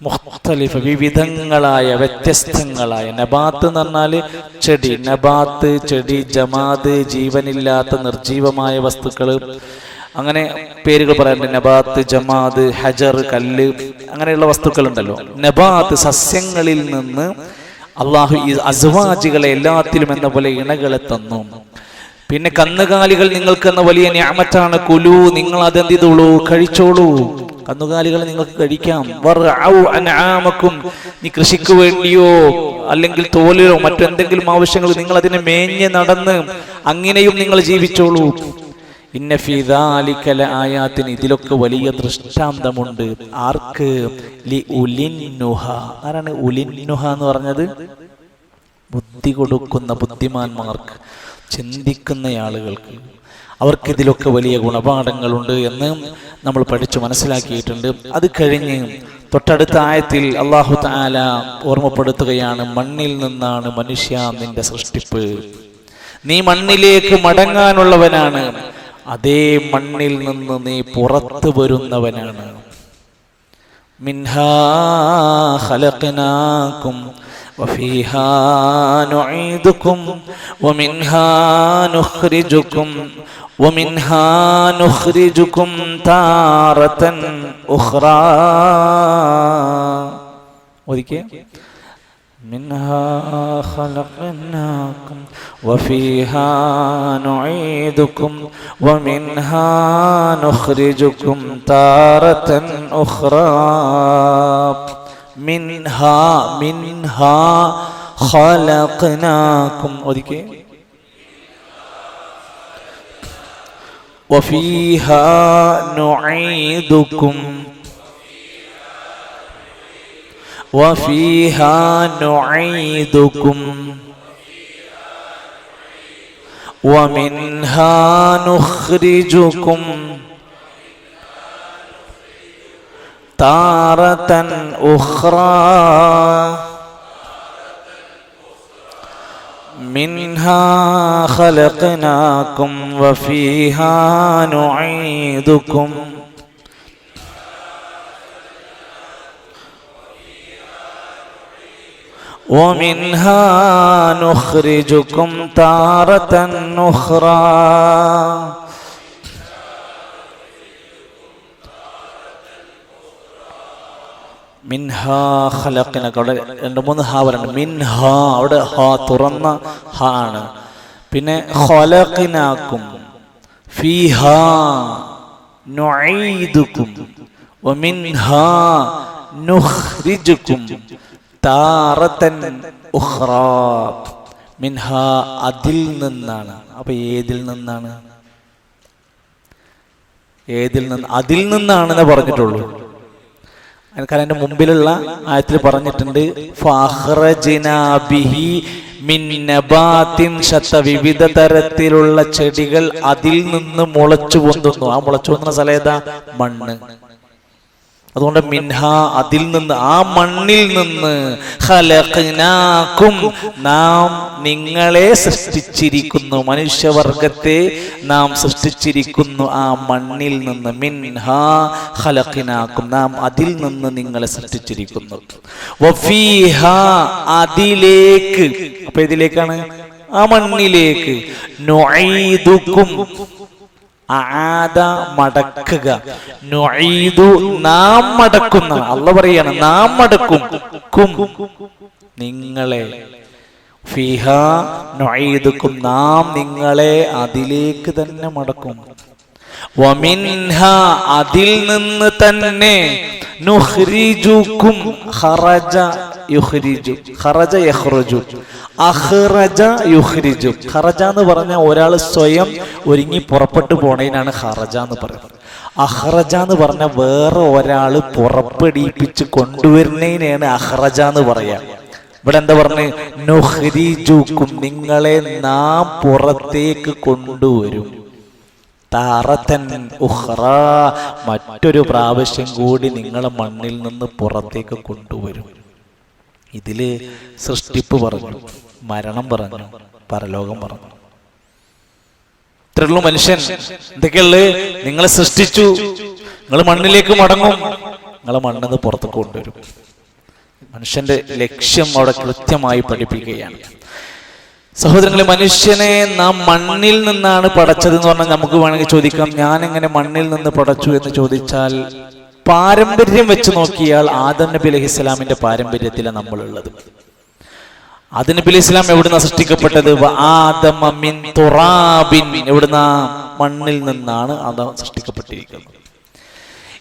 മുഖ്തലിഫ, വിവിധങ്ങളായ വ്യത്യസ്തങ്ങളായ. നബാത്ത് എന്ന് പറഞ്ഞാല് ചെടി, നബാത്ത് ചെടി, ജമാദ് ജീവനില്ലാത്ത നിർജീവമായ വസ്തുക്കള്, അങ്ങനെ പേരുകൾ പറയാറുണ്ട്. നബാത്ത്, ജമാദ്, ഹജർ, കല്ല്, അങ്ങനെയുള്ള വസ്തുക്കൾ ഉണ്ടല്ലോ. നബാത്ത് സസ്യങ്ങളിൽ നിന്ന് അള്ളാഹു ഈ അസ്വാജികളെ എല്ലാത്തിലും എന്ന പോലെ ഇണകളെ തന്നു. പിന്നെ കന്നുകാലികൾ നിങ്ങൾക്ക് എന്ന വലിയ നിഅമത്താണ്. കുലു, നിങ്ങൾ അതെന്ത് ചെയ്തോളൂ, കഴിച്ചോളൂ. കന്നുകാലികളെ നിങ്ങൾക്ക് കഴിക്കാം. നീ കൃഷിക്ക് വേണ്ടിയോ അല്ലെങ്കിൽ തോലിലോ മറ്റെന്തെങ്കിലും ആവശ്യങ്ങൾ നിങ്ങൾ അതിനെ മേഞ്ഞ് നടന്ന് അങ്ങനെയും നിങ്ങൾ ജീവിച്ചോളൂ. ഇന്ന ഫീ ദാലിക ലആയാത്തിൻ, ഇതിലൊക്കെ വലിയ ദൃഷ്ടാന്തമുണ്ട്. ആർക്ക്? ലി ഉലിന്നുഹ. ആരാണ് ഉലിന്നുഹ എന്ന് പറഞ്ഞത്? ബുദ്ധി കൊടുക്കുന്ന ബുദ്ധിമാന്മാർക്ക്, ചിന്തിക്കുന്ന ആളുകൾക്ക്, അവർക്കിതിലൊക്കെ വലിയ ഗുണപാഠങ്ങളുണ്ട് എന്ന് നമ്മൾ പഠിച്ചു മനസ്സിലാക്കിയിട്ടുണ്ട്. അത് കഴിഞ്ഞ് തൊട്ടടുത്ത ആയത്തിൽ അല്ലാഹു തആല ഓർമ്മപ്പെടുത്തുകയാണ്, മണ്ണിൽ നിന്നാണ് മനുഷ്യ നിന്റെ സൃഷ്ടിപ്പ്, നീ മണ്ണിലേക്ക് മടങ്ങാനുള്ളവനാണ്, അതേ മണ്ണിൽ നിന്ന് നീ പുറത്തു വരുന്നവനാണ്. മിൻഹാ ഖലഖനാകും വഫീഹാ നുഈദുകും വമിൻഹാ നുഖ്രിജുകും താറതൻ ഉഖ്റാ. ഒരിക്കൽ منها خلقناكم وفيها نعيدكم ومنها نخرجكم تارة أخرى. منها خلقناكم وفيها نعيدكم وفيها نعيدكم ومنها نخرجكم تارة أخرى. منها خلقناكم وفيها نعيدكم ومنها نخرجكم تارة أخرى. മിൻഹാ ഖലഖനാകും. അവിടെ 2-3 ഹാ പറയുന്നുണ്ട്. മിൻഹാ, അവിടെ ഹാ തുറന്ന ഹാ ആണ്. പിന്നെ ഖലഖനാകും, ഫീഹാ നുഈദുകും വമിൻഹാ നുഖ്രിജുകും താറതൻ ഉഖ്റാ. മിൻഹാ, അതിൽ നിന്നാണ്. അപ്പൊ ഏതിൽ നിന്നാണ്? അതിൽ നിന്നാണെന്ന് പറഞ്ഞിട്ടുള്ളൂ. കാരണം അതിന്റെ മുമ്പിലുള്ള ആയത്തിൽ പറഞ്ഞിട്ടുണ്ട്, ഫഅഖ്റജ്നാ ബിഹി മിൻ നബാത്തിൻ ശത്ത, വിവിധ തരത്തിലുള്ള ചെടികൾ അതിൽ നിന്ന് മുളച്ചു പൊന്തുന്നു. ആ മുളച്ചു പൊന്തുന്ന സ്ഥലം ഏതാ? മണ്ണ്. അതുകൊണ്ട് മിൻഹ, അതിൽ നിന്ന്, ആ മണ്ണിൽ നിന്ന്, ഖലഖനാകും, നാം നിങ്ങളെ സൃഷ്ടിച്ചിരിക്കുന്നു, മനുഷ്യവർഗത്തെ നാം സൃഷ്ടിച്ചിരിക്കുന്നു ആ മണ്ണിൽ നിന്ന്. മിൻഹ ഖലഖനാകും, നാം അതിൽ നിന്ന് നിങ്ങളെ സൃഷ്ടിച്ചിരിക്കുന്നു. വഫീഹ, അതിലേക്ക്. അപ്പൊ ഇതിലേക്കാണ്? ആ മണ്ണിലേക്ക്. നുഈദുകും, ആദ മടക്കുക, നുഈദു നാം മടക്കുന്ന. അല്ലാഹു പറയാണ് നാം മടക്കും, കും നിങ്ങളെ, ഫീഹാ നുഈദുകും നാം നിങ്ങളെ അതിലേക്ക് തന്നെ മടക്കും. വമിൻഹ, അതിൽ നിന്ന് തന്നെ, നുഖ്രിജുകും, ഖറജ യുഖ്രിജു, ഖറജ യഖ്റുജു, അഖ്റജ യുഖ്രിജു. ഖറജ എന്ന് പറഞ്ഞാൽ ഒരാൾ സ്വയം ഒരുങ്ങി പുറപ്പെട്ടു പോണതിനാണ് ഖറജ എന്ന് പറയുന്നത്. അഖ്റജ എന്ന് പറഞ്ഞാൽ വേറെ ഒരാൾ പുറപ്പെടിപ്പിച്ച് കൊണ്ടുവരുന്നതിനാണ് അഖ്റജ എന്ന് പറയാ. ഇവിടെ എന്താ പറഞ്ഞ്? നുഖ്രിജുകും, നിങ്ങളെ നാം പുറത്തേക്ക് കൊണ്ടുവരും. താറതൻ ഉഖ്റാ, മറ്റൊരു പ്രാവശ്യം കൂടി നിങ്ങളെ മണ്ണിൽ നിന്ന് പുറത്തേക്ക് കൊണ്ടുവരും. ഇതില് സൃഷ്ടിപ്പ് പറഞ്ഞു, മരണം പറഞ്ഞു, പരലോകം പറഞ്ഞു. ഇത്രയുള്ളൂ മനുഷ്യൻ. എന്തൊക്കെയുള്ളത്? നിങ്ങളെ സൃഷ്ടിച്ചു, നിങ്ങൾ മണ്ണിലേക്ക് മടങ്ങും, നിങ്ങളെ മണ്ണിന്ന് പുറത്തേക്ക് കൊണ്ടുവരും. മനുഷ്യന്റെ ലക്ഷ്യം അവിടെ കൃത്യമായി പഠിപ്പിക്കുകയാണ്. സഹോദരങ്ങളെ, മനുഷ്യനെ നാം മണ്ണിൽ നിന്നാണ് പടച്ചത് എന്ന് പറഞ്ഞാൽ നമുക്ക് വേണമെങ്കിൽ ചോദിക്കാം, ഞാൻ എങ്ങനെ മണ്ണിൽ നിന്ന് പടച്ചു എന്ന് ചോദിച്ചാൽ പാരമ്പര്യം വെച്ച് നോക്കിയാൽ ആദം നബി അലൈഹിസ്സലാമിന്റെ പാരമ്പര്യത്തിലാണ് നമ്മളുള്ളത്. ആദം നബി അലൈഹിസ്സലാം എവിടുന്നാ സൃഷ്ടിക്കപ്പെട്ടത്? ആദമ മിൻ തുറാബിൻ, എവിടുന്ന? മണ്ണിൽ നിന്നാണ് ആദം സൃഷ്ടിക്കപ്പെട്ടിരിക്കുന്നത്.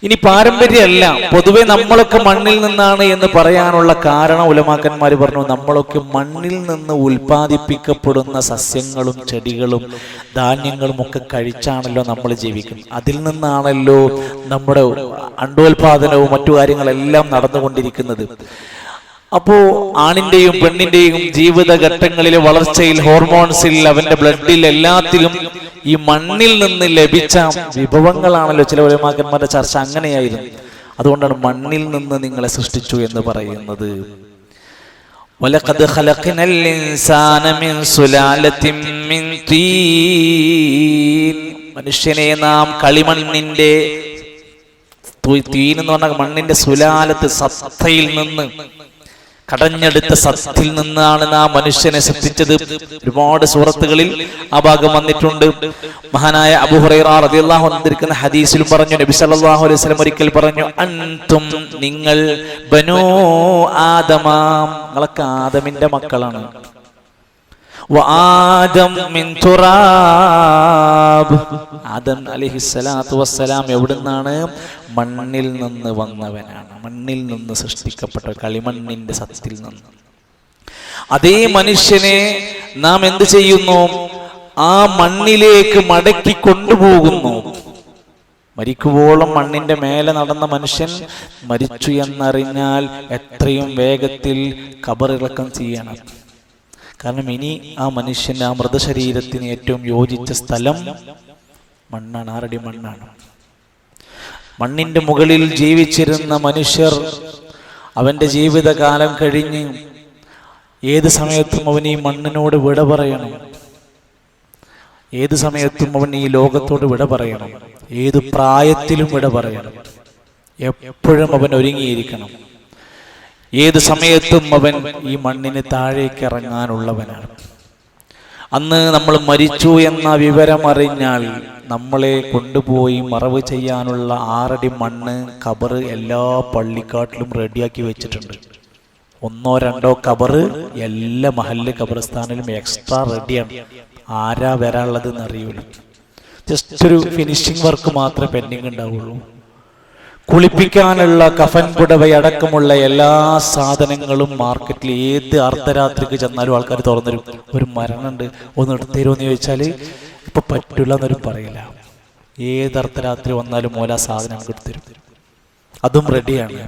ഇനി പാരമ്പര്യമല്ല, പൊതുവെ നമ്മളൊക്കെ മണ്ണിൽ നിന്നാണ് എന്ന് പറയാനുള്ള കാരണം ഉലമാക്കന്മാർ പറഞ്ഞു, നമ്മളൊക്കെ മണ്ണിൽ നിന്ന് ഉൽപ്പാദിപ്പിക്കപ്പെടുന്ന സസ്യങ്ങളും ചെടികളും ധാന്യങ്ങളും ഒക്കെ കഴിച്ചാണല്ലോ നമ്മൾ ജീവിക്കുന്നത്. അതിൽ നിന്നാണല്ലോ നമ്മുടെ അണ്ടോൽപാദനവും മറ്റു കാര്യങ്ങളെല്ലാം നടന്നുകൊണ്ടിരിക്കുന്നത്. അപ്പോ ആണിന്റെയും പെണ്ണിന്റെയും ജീവിതഘട്ടങ്ങളിലെ വളർച്ചയിൽ, ഹോർമോൺസിൽ, അവന്റെ ബ്ലഡിൽ, എല്ലാത്തിലും ഈ മണ്ണിൽ നിന്ന് ലഭിച്ച വിഭവങ്ങളാണല്ലോ. ചില ഉലമാക്കന്മാരുടെ ചർച്ച അങ്ങനെയായിരുന്നു. അതുകൊണ്ടാണ് മണ്ണിൽ നിന്ന് നിങ്ങളെ സൃഷ്ടിച്ചു എന്ന് പറയുന്നത്. വലഖദ് ഖലഖനൽ ഇൻസാന മിൻ സുലാലത്തിൻ മിൻ തീൻ, മനുഷ്യനെ നാം കളിമണ്ണിന്റെ, തീൻ എന്ന് പറഞ്ഞാൽ മണ്ണിന്റെ സുലാലത്ത്, സത്തയിൽ നിന്ന്, കടഞ്ഞെടുത്ത സത്തിൽ നിന്നാണ് നാം മനുഷ്യനെ സൃഷ്ടിച്ചത്. ഒരുപാട് സൂറത്തുകളിൽ ആ ഭാഗം വന്നിട്ടുണ്ട്. മഹാനായ അബൂ ഹുറൈറ റളിയല്ലാഹു അൻഹു ഉദ്ധരിക്കുന്ന ഹദീസിലും പറഞ്ഞു, നബി സല്ലല്ലാഹു അലൈഹി വസല്ലം ഒരിക്കൽ പറഞ്ഞു, അൻതും, നിങ്ങൾ, ബനൂ ആദമ, നിങ്ങളൊക്കെ ആദമിന്റെ മക്കളാണ്. വആദം മിൻ തുറാബ്, ആദം അലൈഹിസ്സലാത്തു വസ്സലാം എവിടുന്നാണ്? മണ്ണിൽ നിന്ന് വന്നവനാണ്, മണ്ണിൽ നിന്ന് സൃഷ്ടിക്കപ്പെട്ട, കളിമണ്ണിന്റെ സത്തിൽ നിന്ന്. അതേ മനുഷ്യനെ നാം എന്ത് ചെയ്യുന്നു? ആ മണ്ണിലേക്ക് മടക്കി കൊണ്ടുപോകുന്നു. മരിക്കുവോളം മണ്ണിന്റെ മേലെ നടന്ന മനുഷ്യൻ മരിച്ചു എന്നറിഞ്ഞാൽ എത്രയും വേഗത്തിൽ ഖബറിറക്കം ചെയ്യണം. കാരണം ഇനി ആ മനുഷ്യന്റെ, ആ മൃതശരീരത്തിന് ഏറ്റവും യോജിച്ച സ്ഥലം മണ്ണാണ്, ആറടി മണ്ണാണ്. മണ്ണിന്റെ മുകളിൽ ജീവിച്ചിരുന്ന മനുഷ്യർ അവന്റെ ജീവിതകാലം കഴിഞ്ഞ് ഏത് സമയത്തും അവൻ ഈ മണ്ണിനോട് വിട പറയണം. ഏത് സമയത്തും അവൻ ഈ ലോകത്തോട് വിട പറയണം. ഏത് പ്രായത്തിലും വിട പറയണം. എപ്പോഴും അവൻ ഒരുങ്ങിയിരിക്കണം. ഏത് സമയത്തും അവൻ ഈ മണ്ണിന് താഴേക്ക് ഇറങ്ങാനുള്ളവനാണ്. അന്ന് നമ്മൾ മരിച്ചു എന്ന വിവരം അറിഞ്ഞാൽ നമ്മളെ കൊണ്ടുപോയി മറവ് ചെയ്യാനുള്ള 6 അടി മണ്ണ് ഖബറ് എല്ലാ പള്ളിക്കാട്ടിലും റെഡിയാക്കി വെച്ചിട്ടുണ്ട്. 1 or 2 ഖബറ് എല്ലാ മഹല്ല് ഖബർസ്ഥാനിലും എക്സ്ട്രാ റെഡിയാണ്. ആരാ വരാനുള്ളതെന്ന് അറിയൂല. ജസ്റ്റ് ഒരു ഫിനിഷിംഗ് വർക്ക് മാത്രമേ പെൻഡിങ് ഉണ്ടാവുള്ളൂ. കുളിപ്പിക്കാനുള്ള കഫൻ പുടവയടക്കമുള്ള എല്ലാ സാധനങ്ങളും മാർക്കറ്റിൽ ഏത് അർദ്ധരാത്രിക്ക് ചെന്നാലും ആൾക്കാർ തുറന്നിരും. ഒരു മരണമുണ്ട്, ഒന്ന് എടുത്തരുമോ എന്ന് ചോദിച്ചാൽ ഇപ്പൊ പറ്റില്ല എന്നൊരു പറയില്ല. ഏത് അർദ്ധരാത്രി വന്നാലും മോല സാധനം എടുത്തരും. അതും റെഡിയാണ്.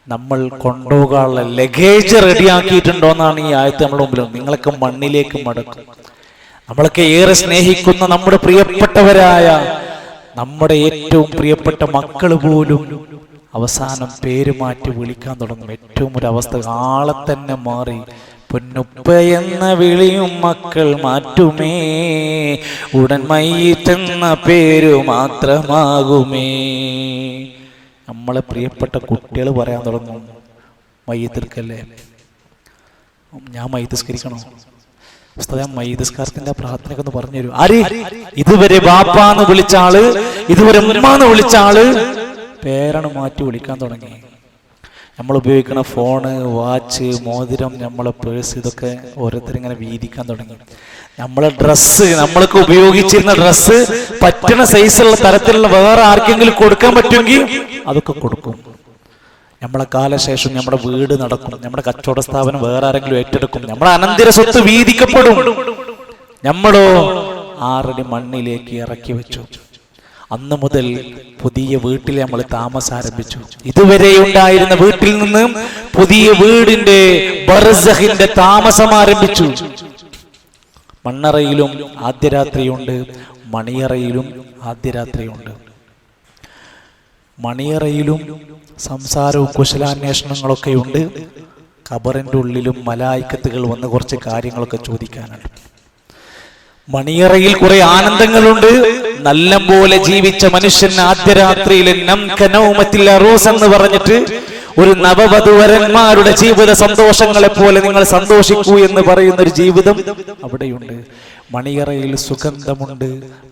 നമ്മൾ കൊണ്ടുപോകാനുള്ള ലഗേജ് റെഡിയാക്കിയിട്ടുണ്ടോ എന്നാണ് ഈ ആയത്ത് നമ്മുടെ മുമ്പിൽ. നിങ്ങളൊക്കെ മണ്ണിലേക്ക് മടക്കും. നമ്മളൊക്കെ ഏറെ സ്നേഹിക്കുന്ന നമ്മുടെ പ്രിയപ്പെട്ടവരായ, നമ്മുടെ ഏറ്റവും പ്രിയപ്പെട്ട മക്കൾ പോലും അവസാനം പേര് മാറ്റി വിളിക്കാൻ തുടങ്ങും. ഏറ്റവും ഒരു അവസ്ഥ, ആളെ തന്നെ മാറി. പൊന്നുപ്പ എന്ന വിളിയും മക്കൾ മാറ്റുമേ, ഉടൻ മയ്യിത്തെന്ന പേരു മാത്രമാകുമേ. നമ്മളെ പ്രിയപ്പെട്ട കുട്ടികൾ പറയാൻ തുടങ്ങും, മയ്യിത്തെടുക്കല്ലേ, ഞാൻ മയ്യിത്തസ്കരിക്കണോ ഉസ്താദേ, മയ്യിത്തസ്കാരത്തിന്റെ പ്രാർത്ഥനയൊക്കെ ഒന്ന് പറഞ്ഞു തരൂ. ആര്? ഇതുവരെ ബാപ്പാന്ന് വിളിച്ച ആള്, ഇതുവരെ ഉമ്മാന്ന് വിളിച്ച ആള് പേരാണ് മാറ്റി വിളിക്കാൻ തുടങ്ങി. നമ്മൾ ഉപയോഗിക്കുന്ന ഫോണ്, വാച്ച്, മോതിരം, നമ്മളെ പേഴ്സ്, ഇതൊക്കെ ഓരോരുത്തരിങ്ങനെ വീതിക്കാൻ തുടങ്ങി. നമ്മളെ ഡ്രസ്സ്, നമ്മളൊക്കെ ഉപയോഗിച്ചിരുന്ന ഡ്രസ്സ് പറ്റുന്ന സൈസുള്ള തരത്തിലുള്ള വേറെ ആർക്കെങ്കിലും കൊടുക്കാൻ പറ്റുമെങ്കിൽ അതൊക്കെ കൊടുക്കും. നമ്മളെ കാലശേഷം നമ്മുടെ വീട് നടക്കും, നമ്മുടെ കച്ചവട സ്ഥാപനം വേറെ ആരെങ്കിലും ഏറ്റെടുക്കും, നമ്മുടെ അനന്തര സ്വത്ത് വീതിക്കപ്പെടും. നമ്മളോ 6 അടി മണ്ണിലേക്ക് ഇറക്കി വെച്ചു. അന്ന് മുതൽ പുതിയ വീട്ടിൽ നമ്മൾ താമസം ആരംഭിച്ചു. ഇതുവരെ ഉണ്ടായിരുന്ന വീട്ടിൽ നിന്ന് പുതിയ വീടിന്റെ ബർസഖിന്റെ താമസം ആരംഭിച്ചു. മണ്ണറയിലും ആദ്യരാത്രിയുണ്ട്, മണിയറയിലും ആദ്യരാത്രിയുണ്ട്. മണിയറയിലും സംസാരവും കുശലാന്വേഷണങ്ങളൊക്കെ ഉണ്ട്. ഖബറിന്റെ ഉള്ളിലും മലായിക്കത്തുകൾ വന്ന് കുറച്ച് കാര്യങ്ങളൊക്കെ ചോദിക്കാനുണ്ട്. മണിയറയിൽ കുറെ ആനന്ദങ്ങളുണ്ട്. നല്ല പോലെ ജീവിച്ച മനുഷ്യൻ ആദ്യരാത്രിയിൽ എന്ന് പറഞ്ഞിട്ട് ഒരു നവവധുവരന്മാരുടെ ജീവിത സന്തോഷങ്ങളെ പോലെ നിങ്ങൾ സന്തോഷിക്കൂ എന്ന് പറയുന്ന ഒരു ജീവിതം അവിടെയുണ്ട്. മണിയറയിൽ സുഗന്ധമുണ്ട്.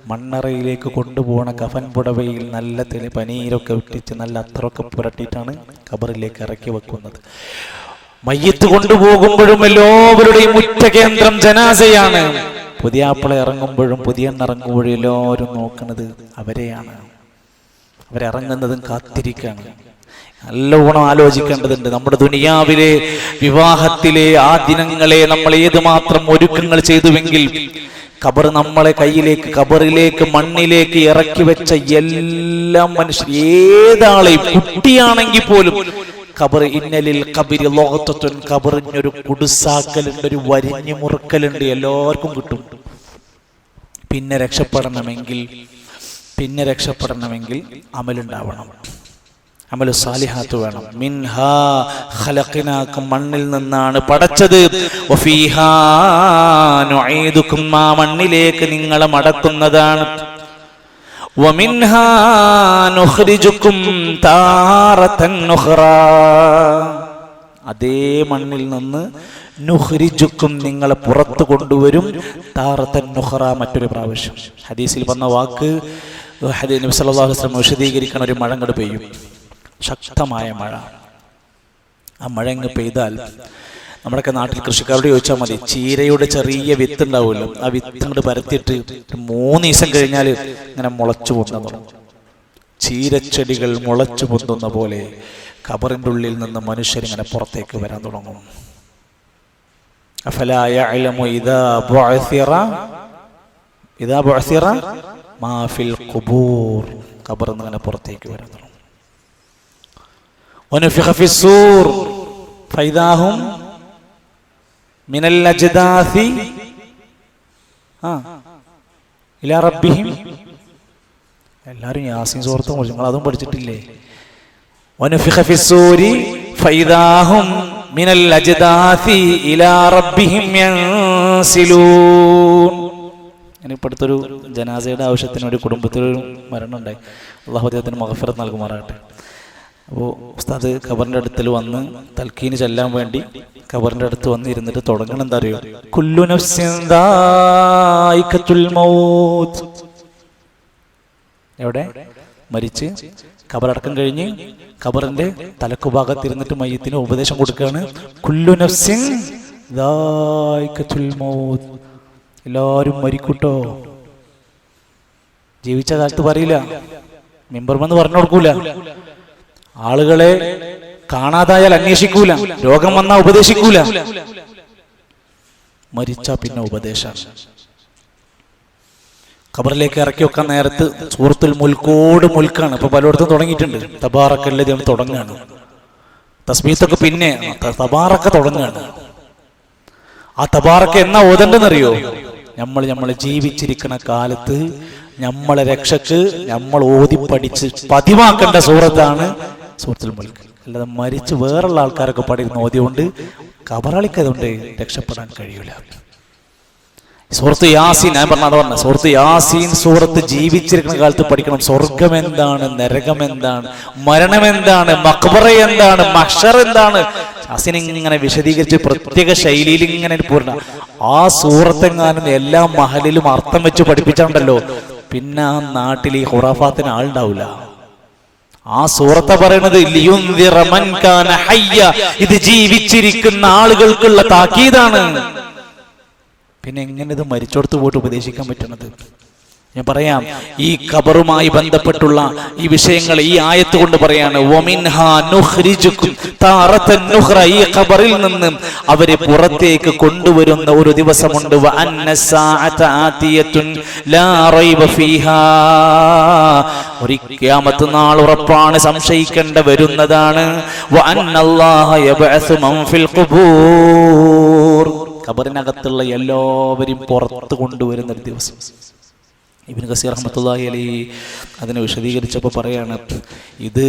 മണ്ണറയിലേക്ക് കൊണ്ടുപോകണ കഫൻ പുടവയിൽ നല്ല പനീരൊക്കെ ഇട്ടിച്ച് നല്ല അത്രയൊക്കെ പുരട്ടിയിട്ടാണ് ഖബറിലേക്ക് ഇറക്കി വെക്കുന്നത്. മയ്യത്ത് കൊണ്ടുപോകുമ്പോഴും എല്ലാവരുടെയും മുറ്റ കേന്ദ്രം ജനാസയാണ്. പുതിയാപ്പിള ഇറങ്ങുമ്പോഴും പുതിയ ഇറങ്ങുമ്പോഴും എല്ലാവരും നോക്കുന്നത് അവരെയാണ്. അവരിറങ്ങുന്നതും കാത്തിരിക്കുകയാണ്. നല്ലോണം ആലോചിക്കേണ്ടതുണ്ട്. നമ്മുടെ ദുനിയാവിലെ വിവാഹത്തിലെ ആ ദിനങ്ങളെ നമ്മൾ ഏതുമാത്രം ഒരുക്കങ്ങൾ ചെയ്തുവെങ്കിൽ ഖബർ നമ്മളെ കയ്യിലേക്ക്, ഖബറിലേക്ക്, മണ്ണിലേക്ക് ഇറക്കി വെച്ച എല്ലാ മനുഷ്യർ, ഏതാളെയും, കുട്ടിയാണെങ്കിൽ പോലും ഖബർ, ഇന്നലിൽ ഖബരി ലോകത്തൊൻ, ഖബറിനൊരു കുടുസാക്കലുണ്ട്, ഒരു വരിഞ്ഞു മുറുക്കലുണ്ട്, എല്ലാവർക്കും കിട്ടും. പിന്നെ രക്ഷപ്പെടണമെങ്കിൽ അമലുണ്ടാവണം, അമലു സാലിഹാത്ത് വേണം. മിൻഹാ ഖലഖനാകും, മണ്ണിൽ നിന്നാണ് പടച്ചത്. വഫീഹാ നുഈദുകും, ആ മണ്ണിലേക്ക് നിങ്ങളെ മടക്കുന്നതാണ്. വമിൻഹാ നുഖ്രിജുകും താറതൻ നുഖ്റാ, അതേ മണ്ണിൽ നിന്ന് നുഖ്രിജുകും, നിങ്ങളെ പുറത്തു കൊണ്ടുവരും. താറതൻ നുഖ്റാ, മറ്റൊരു പ്രാവശ്യം. ഹദീസിൽ വന്ന വാക്ക് നബി സല്ലല്ലാഹു അലൈഹി വസല്ലം വിശദീകരിക്കണ ഒരു മഴ അങ്ങോട്ട് പെയ്യും, ശക്തമായ മഴ. ആ മഴ അങ്ങ് പെയ്താൽ നമ്മുടെയൊക്കെ നാട്ടിൽ കൃഷിക്കാരോട് ചോദിച്ചാൽ മതി, ചീരയുടെ ചെറിയ വിത്ത് ഉണ്ടാവുമല്ലോ, ആ വിത്ത് അങ്ങോട്ട് പരത്തിയിട്ട് 3 ദിവസം കഴിഞ്ഞാൽ ഇങ്ങനെ മുളച്ചു പൊന്താൻ തുടങ്ങും. ചീരച്ചെടികൾ മുളച്ചു പൊന്തുന്ന പോലെ ഖബറിൻ്റെ ഉള്ളിൽ നിന്ന് മനുഷ്യരിങ്ങനെ പുറത്തേക്ക് വരാൻ തുടങ്ങും. അഫലാ യഅലമു ഇദാ ബുഅസിറ മാ ഫിൽ ഖുബൂർ, ഖബറിൽ നിന്ന് ഇങ്ങനെ പുറത്തേക്ക് വരാൻ തുടങ്ങും. വനുഫിഖ ഫിസ്സൂർ ഫൈദാഹും മിനൽ അജ്ദാസി ഇലാ റബ്ബിഹിം. എല്ലാവരും യാസീൻ സൂറത്തും നിങ്ങൾ അതും പഠിച്ചിട്ടില്ലേ? വനുഫിഖ ഫിസ്സൂരി ഫൈദാഹും മിനൽ അജ്ദാസി ഇലാ റബ്ബിഹിം യൻസിലൂൻ. ഇനിയിപ്പോൾ അടുത്തൊരു ജനാസയുടെ ആവശ്യത്തിന് ഒരു കുടുംബത്തിലൊരു മരണം ഉണ്ടായി. അല്ലാഹു അദ്ദേഹത്തിന് മഗ്ഫിറത്ത് നൽകുമാറാകട്ടെ. അപ്പോൾ ഉസ്താദ് ഖബറിൻ്റെ അടുത്തിൽ വന്ന് തൽക്കീന് ചെല്ലാൻ വേണ്ടി ഖബറിൻ്റെ അടുത്ത് വന്ന് ഇരുന്നിട്ട് തുടങ്ങണം എന്താ അറിയോ? കുല്ലു നഫ്സിൻ ദായിഖത്തുൽ മൗത്ത്. എവിടെ മരിച്ച് ഖബറടക്കം കഴിഞ്ഞ് ഖബറിന്റെ തലക്കുഭാഗത്തിരുന്നിട്ട് മയ്യത്തിന് ഉപദേശം കൊടുക്കുകയാണ്. കുല്ലു നഫ്സിൻ ദായിഖത്തുൽ മൗത്ത്, എല്ലാവരും മരിക്കൂട്ടോ. ജീവിച്ച കാലത്ത് പറയില്ല, മിമ്പർമെന്ന് പറഞ്ഞു കൊടുക്കൂല, ആളുകളെ കാണാതായാൽ അന്വേഷിക്കൂല, രോഗം വന്നാൽ ഉപദേശിക്കൂല. മരിച്ച പിന്നെ ഉപദേശം. ഖബറിലേക്ക് ഇറക്കി വെക്കാൻ നേരത്ത് സൂറത്തുൽ മുൽക്കോട് മുൽക്കാണ്. ഇപ്പൊ പലയിടത്തും തുടങ്ങിയിട്ടുണ്ട്. തബാറക്കല്ലദീ തുടങ്ങുകയാണ്. തസ്ബീത്തൊക്കെ പിന്നെ തബാറക്ക തുടങ്ങുകയാണ്. ആ തബാറക്ക എന്നാ ഓതണ്ടെന്നറിയോ? നമ്മൾ ജീവിച്ചിരിക്കുന്ന കാലത്ത് നമ്മളെ രക്ഷക്ക് നമ്മൾ ഓതി പഠിച്ച് പതിവാക്കേണ്ട സൂറത്താണ് സൂറത്തുൽ മുൽക്ക്. അല്ലാതെ മരിച്ച് വേറുള്ള ആൾക്കാരൊക്കെ പഠിക്കുന്ന ഓതിയുകൊണ്ട് ഖബറളിക്കതുകൊണ്ട് രക്ഷപ്പെടാൻ കഴിയൂല. സൂറത്ത് യാസീൻ, ഞാൻ പറഞ്ഞ സൂറത്ത് യാസീൻ സൂറത്ത് ജീവിച്ചിരിക്കുന്ന കാലത്ത് പഠിക്കണം. സ്വർഗം എന്താണ്, നരകം എന്താണ്, മരണം എന്താണ്, മഖ്ബറ എന്താണ്, മഹ്ശർ എന്താണ്, യാസീൻ ഇങ്ങനെ വിശദീകരിച്ച് പ്രത്യേക ശൈലിയിൽ ഇങ്ങനെ പൂർണ്ണ. ആ സൂറത്തെങ്ങാനും എല്ലാ മഹലിലും അർത്ഥം വെച്ച് പഠിപ്പിച്ചാണ്ടല്ലോ, പിന്നെ ആ നാട്ടിൽ ഈ ഖുറാഫാത്തിന് ആളുണ്ടാവില്ല. ആ സൂറത്ത പറയണത് ലിയുൻദിറ മൻ കാന ഹയ്യ, ഇത് ജീവിച്ചിരിക്കുന്ന ആളുകൾക്കുള്ള താക്കീതാണ്. പിന്നെ എങ്ങനെ ഇത് മരിച്ചോടത്ത് പോയിട്ട് ഉപദേശിക്കാൻ പറ്റുന്നത്? ഞാൻ പറയാം, ഈ ഖബറുമായി ബന്ധപ്പെട്ടുള്ള ഈ വിഷയങ്ങൾ ഈ ആയത്ത് കൊണ്ട് പറയാണ്. വമിൻഹാ നുഖ്രിജുകും താറതൻ നുഖ്റ, ഈ ഖബറിൽ നിന്ന് അവരെ പുറത്തേക്ക് കൊണ്ടുവരുന്ന ഒരു ദിവസമുണ്ട്. വ അന്നസ്സാഅത ആതിയത്തുൻ ലാ റൈബ ഫീഹാ, ഒരു ഖിയാമത്ത് നാൾ ഉറപ്പാണ്, സംശയിക്കേണ്ട വരുന്നതാണ്. വ അന്നല്ലാഹ യബ്അസു മൻ ഫിൽ ഖുബൂർ, ഖബറിനകത്തുള്ള എല്ലാവരെയും പുറത്ത് കൊണ്ടുവരുന്ന ഒരു ദിവസം. ഇബ്നു കസീർ റഹ്മത്തുള്ളാഹി അലൈഹി അതിനെ വിശദീകരിച്ചപ്പോൾ പറയാണ്, ഇത്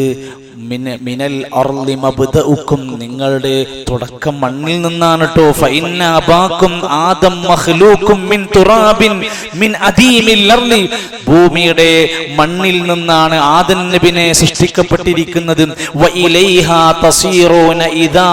മിനൽ അർളി മബ്ദഉക്കും, നിങ്ങളുടെ തുടക്കം മണ്ണിൽ നിന്നാണ് ട്ടോ. ഫഇന്ന അബാക്കും ആദം മഖ്ലൂഖും മിൻ തുറാബിൻ മിൻ അദീമിൽ അർളി, ഭൂമിയുടെ മണ്ണിൽ നിന്നാണ് ആദം നബിനെ സൃഷ്ടിക്കപ്പെട്ടിരിക്കുന്നത്. വഇലൈഹാ തസീറൂന ഇദാ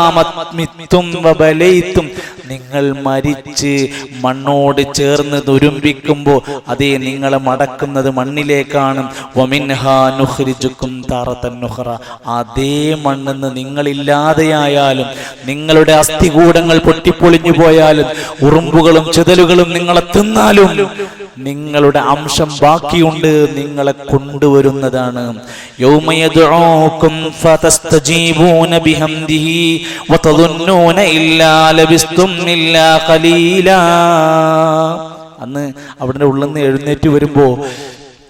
മിത്തും വബലൈതും, നിങ്ങൾ മരിച്ച് മണ്ണോട് ചേർന്ന് ദുരുമ്പിക്കുമ്പോൾ അതേ നിങ്ങളെ മടക്കുന്നത് മണ്ണിലേക്കാണ്. വമിൻഹാ നുഖ്രിജുക്കും താറത്തൻ നുഖറ, അതേ മണ്ണെന്ന് നിങ്ങളില്ലാതെയായാലും, നിങ്ങളുടെ അസ്ഥികൂടങ്ങൾ പൊട്ടിപ്പൊളിഞ്ഞു പോയാലും, ഉറുമ്പുകളും ചിതലുകളും നിങ്ങളെ തിന്നാലും നിങ്ങളുടെ അംശം ബാക്കിയുണ്ട്, നിങ്ങളെ കൊണ്ടുവരുന്നതാണ്. യൗമ യദ്ഊകും ഫതസ്തജീബൂന ബിഹംദിഹി വതദുന്നൂന ഇല്ലാ ലബിസ്തും ഇല്ലാ ഖലീലാ. അന്ന് അവിടെ ഉള്ളിൽ നിന്ന് എഴുന്നേറ്റ് വരുമ്പോ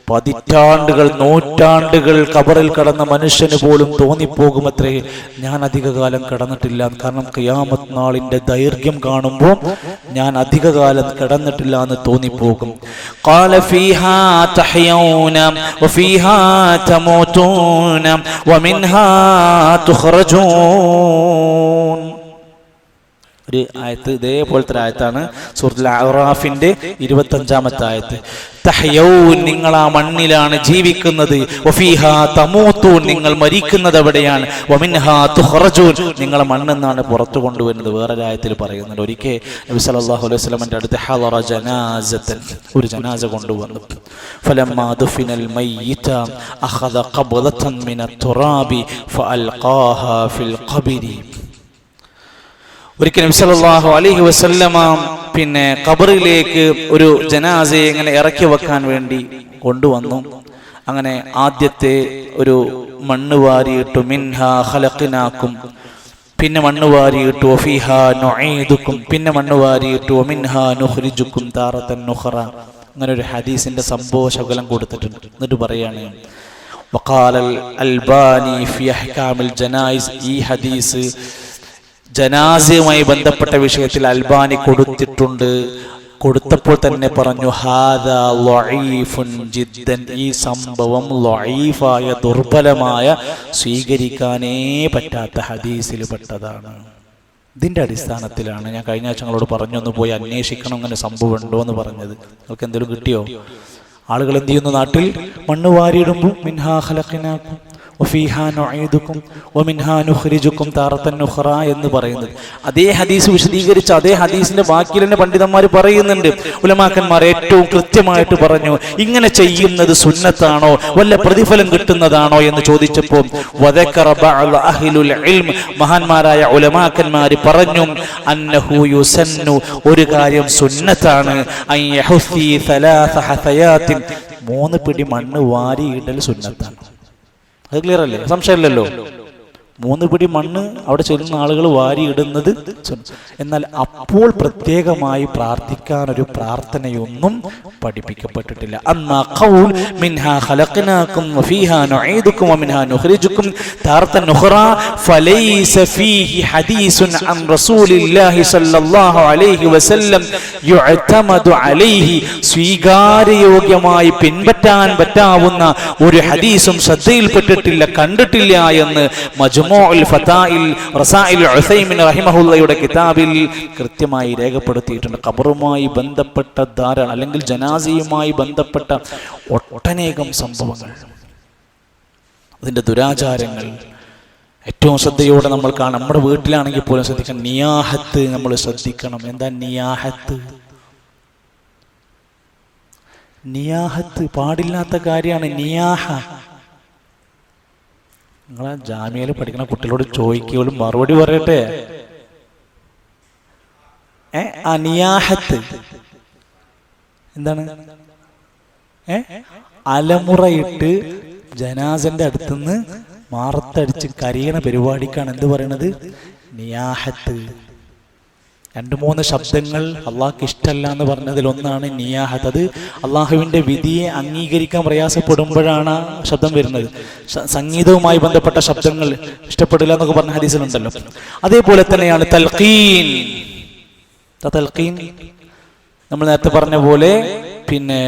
പതിറ്റാണ്ടുകൾ നൂറ്റാണ്ടുകൾ ഖബറിൽ കടന്ന മനുഷ്യന് പോലും തോന്നിപ്പോകുമത്രേ, ഞാൻ അധികകാലം കിടന്നിട്ടില്ല. കാരണം ഖിയാമത്ത് നാളിന്റെ ദൈർഘ്യം കാണുമ്പോൾ ഞാൻ അധികകാലം കിടന്നിട്ടില്ല എന്ന് തോന്നിപ്പോകും. ഖാല ഫീഹാ തഹ്യൗന വഫീഹാ തമൂതൂന വമിൻഹാ തുഖ്റജൂൻ. ഒരു ആയത്ത്, ഇതേപോലത്തെ ആയത്താണ് സൂറത്തുൽ അഅറാഫിന്റെ 25-ാമത്തെ ആയത്ത്. തഹ്യൗൻ, നിങ്ങൾ ആ മണ്ണിലാണ് ജീവിക്കുന്നത്. വഫീഹാ തമൂതൂൻ, നിങ്ങൾ മരിക്കുന്നത് എവിടെയാണ്. വമിൻഹാ തുഖ്റജൂൻ, നിങ്ങളെ മണ്ണെന്നാണ് പുറത്തു കൊണ്ടുവരുന്നത്. വേറൊരു ആയത്തിൽ പറയുന്നുണ്ട്, ഒരിക്കൽ നബി സല്ലല്ലാഹു അലൈഹി വസല്ലമയുടെ അടുത്ത് ഹളറ ജനാസതൻ, ഒരു ജനാസ കൊണ്ടുവന്നു. ഫലമ്മാ ദുഫിനൽ മയ്യിത അഖദ ഖബ്ളതൻ മിനത് തുറാബി ഫഅൽഖാഹാ ഫിൽ ഖബരി. ഒരിക്കൽ നബി സല്ലല്ലാഹു അലൈഹി വസല്ലമ പിന്നെ ഖബറിലേക്ക് ഒരു ജനാസയെ ഇങ്ങനെ ഇറക്കി വെക്കാൻ വേണ്ടി കൊണ്ടുവന്നു. അങ്ങനെ ആദ്യത്തെ ഒരു മണ്ണ് വാരിയിട്ടു. മിൻഹാ ഖലഖനാകും, പിന്നെ മണ്ണ് വാരിയിട്ടു. വഫീഹാ നുഈദുകും, പിന്നെ മണ്ണ് വാരിയിട്ടു. വമിൻഹാ നുഖ്രിജുകും താറത്തൻ നുഖറ. അങ്ങനെ ഒരു ഹദീസിന്റെ സംഭവ ശകലം കൊടുത്തിട്ടുണ്ട്. എന്നിട്ട് പറയാണ്, വഖാല അൽബാനി ഫി അഹ്കാമിൽ ജനായിസ്, ഈ ഹദീസ് ജനാസയുമായി ബന്ധപ്പെട്ട വിഷയത്തിൽ അൽബാനി കൊടുത്തിട്ടുണ്ട്. കൊടുത്തപ്പോൾ തന്നെ പറഞ്ഞു, ഹാദാ ലഈഫുൻ ജിദ്ദൻ, ഈ സംഭവം ലഈഫായ ദുർബലമായ സ്വീകരിക്കാനേ പറ്റാത്ത ഹദീസിൽ പെട്ടതാണ്. ഇതിന്റെ അടിസ്ഥാനത്തിലാണ് ഞാൻ കഴിഞ്ഞ ആഴ്ച നിങ്ങളോട് പറഞ്ഞു ഒന്ന് പോയി അന്വേഷിക്കണം അങ്ങനെ സംഭവം ഉണ്ടോ എന്ന് പറഞ്ഞത്. നിങ്ങൾക്ക് എന്തെങ്കിലും കിട്ടിയോ? ആളുകൾ എന്ത് ചെയ്യുന്നു, നാട്ടിൽ മണ്ണ് വാരിയിടുമ്പോൾ മിൻഹാ ഖലഖനാകും വഫീഹാ നുഈദുകും വമിൻഹാ നുഖ്രിജുകും താറത്തൻ നുഖറ എന്ന് പറയുന്നത്. അതേ ഹദീസ് വിശദീകരിച്ച അതേ ഹദീസിന്റെ ബാക്കി തന്നെ പണ്ഡിതന്മാർ പറയുന്നുണ്ട്. ഉലമാക്കന്മാർ ഏറ്റവും കൃത്യമായിട്ട് പറഞ്ഞു, ഇങ്ങനെ ചെയ്യുന്നത് സുന്നത്താണോ, വല്ല പ്രതിഫലം കിട്ടുന്നതാണോ എന്ന് ചോദിച്ചപ്പോൾ വദക്കറ ബഅദ് അഹ്ലുൽ ഇൽം, മഹാന്മാരായ ഉലമാക്കന്മാർ പറഞ്ഞു, അന്നഹു യുസന്നു, ഒരു കാര്യം സുന്നത്താണ്, അൻ യഹുസി സലാസ ഹസയാത്തിൻ, 3 പിടി മണ്ണ് വാരിയിടൽ സുന്നത്താണ്. അത് ക്ലിയർ അല്ലേ? സംശയമില്ലല്ലോ. 3 പിടി മണ്ണ് അവിടെ ചെല്ലുന്ന ആളുകൾ വാരിയിടുന്നത്. എന്നാൽ അപ്പോൾ പ്രത്യേകമായി പ്രാർത്ഥിക്കാൻ ഒരു പ്രാർത്ഥനയൊന്നും പഠിപ്പിക്കപ്പെട്ടിട്ടില്ല. അന്നാ ഖൗൽ മിൻഹാ ഖലഖനാകും വഫീഹാ നുഈദുകും വമിൻഹാ നുഖ്രിജുകും താറത്തൻ നുഖറ ഫലൈസ ഫീഹി ഹദീസുൻ അൻ റസൂലില്ലാഹി സ്വല്ലല്ലാഹു അലൈഹി വസല്ലം യുഅ്തമദു അലൈഹി, സ്വീകാര്യയോഗ്യമായി പിൻപറ്റാൻ പറ്റാവുന്ന ഒരു ഹദീസും ശ്രദ്ധയിൽപ്പെട്ടിട്ടില്ല, കണ്ടിട്ടില്ല എന്ന് മജ്മൂഉൽ ഫതായിൽ റസായിൽ ഉസൈമിൻ റഹിമഹുള്ളയുടെ കിതാബിൽ കൃത്യമായി രേഖപ്പെടുത്തിയിട്ടുണ്ട്. ഖബറുമായി ബന്ധപ്പെട്ട ധാരാളം, അല്ലെങ്കിൽ ജനാസയുമായി ബന്ധപ്പെട്ട ഒട്ടനേകം സംഭവങ്ങൾ, അതിൻ്റെ ദുരാചാരങ്ങൾ ഏറ്റവും ശ്രദ്ധയോടെ നമ്മൾ കാണാം. നമ്മുടെ വീട്ടിലാണെങ്കിൽ പോലും ശ്രദ്ധിക്കണം. നിയാഹത്ത് നമ്മൾ ശ്രദ്ധിക്കണം. എന്താ നിയാഹത്ത്? നിയാഹത്ത് പാടില്ലാത്ത കാര്യമാണ്. നിയാഹ നിങ്ങളെ ജാമ്യയിൽ പഠിക്കുന്ന കുട്ടികളോട് ചോദിക്കുകയും മറുപടി പറയട്ടെ. നിയാഹത്ത് എന്താണ്? അലമുറയിട്ട് ജനാസന്റെ അടുത്തുനിന്ന് മാറത്തടിച്ച് കരയണ പരിപാടിക്കാണ് എന്ത് പറയണത്? നിയാഹത്ത്. 2-3 ശബ്ദങ്ങൾ അള്ളാഹ്ക്ക് ഇഷ്ടമല്ല എന്ന് പറഞ്ഞതിൽ ഒന്നാണ് നിയാഹത്ത്. അത് അള്ളാഹുവിൻ്റെ വിധിയെ അംഗീകരിക്കാൻ പ്രയാസപ്പെടുമ്പോഴാണ് ശബ്ദം വരുന്നത്. സംഗീതവുമായി ബന്ധപ്പെട്ട ശബ്ദങ്ങൾ ഇഷ്ടപ്പെടില്ല എന്നൊക്കെ പറഞ്ഞ ഹദീസിലുണ്ടല്ലോ. അതേപോലെ തന്നെയാണ് തൽഖീൻ. തൽഖീൻ നമ്മൾ നേരത്തെ പറഞ്ഞ പോലെ പിന്നെ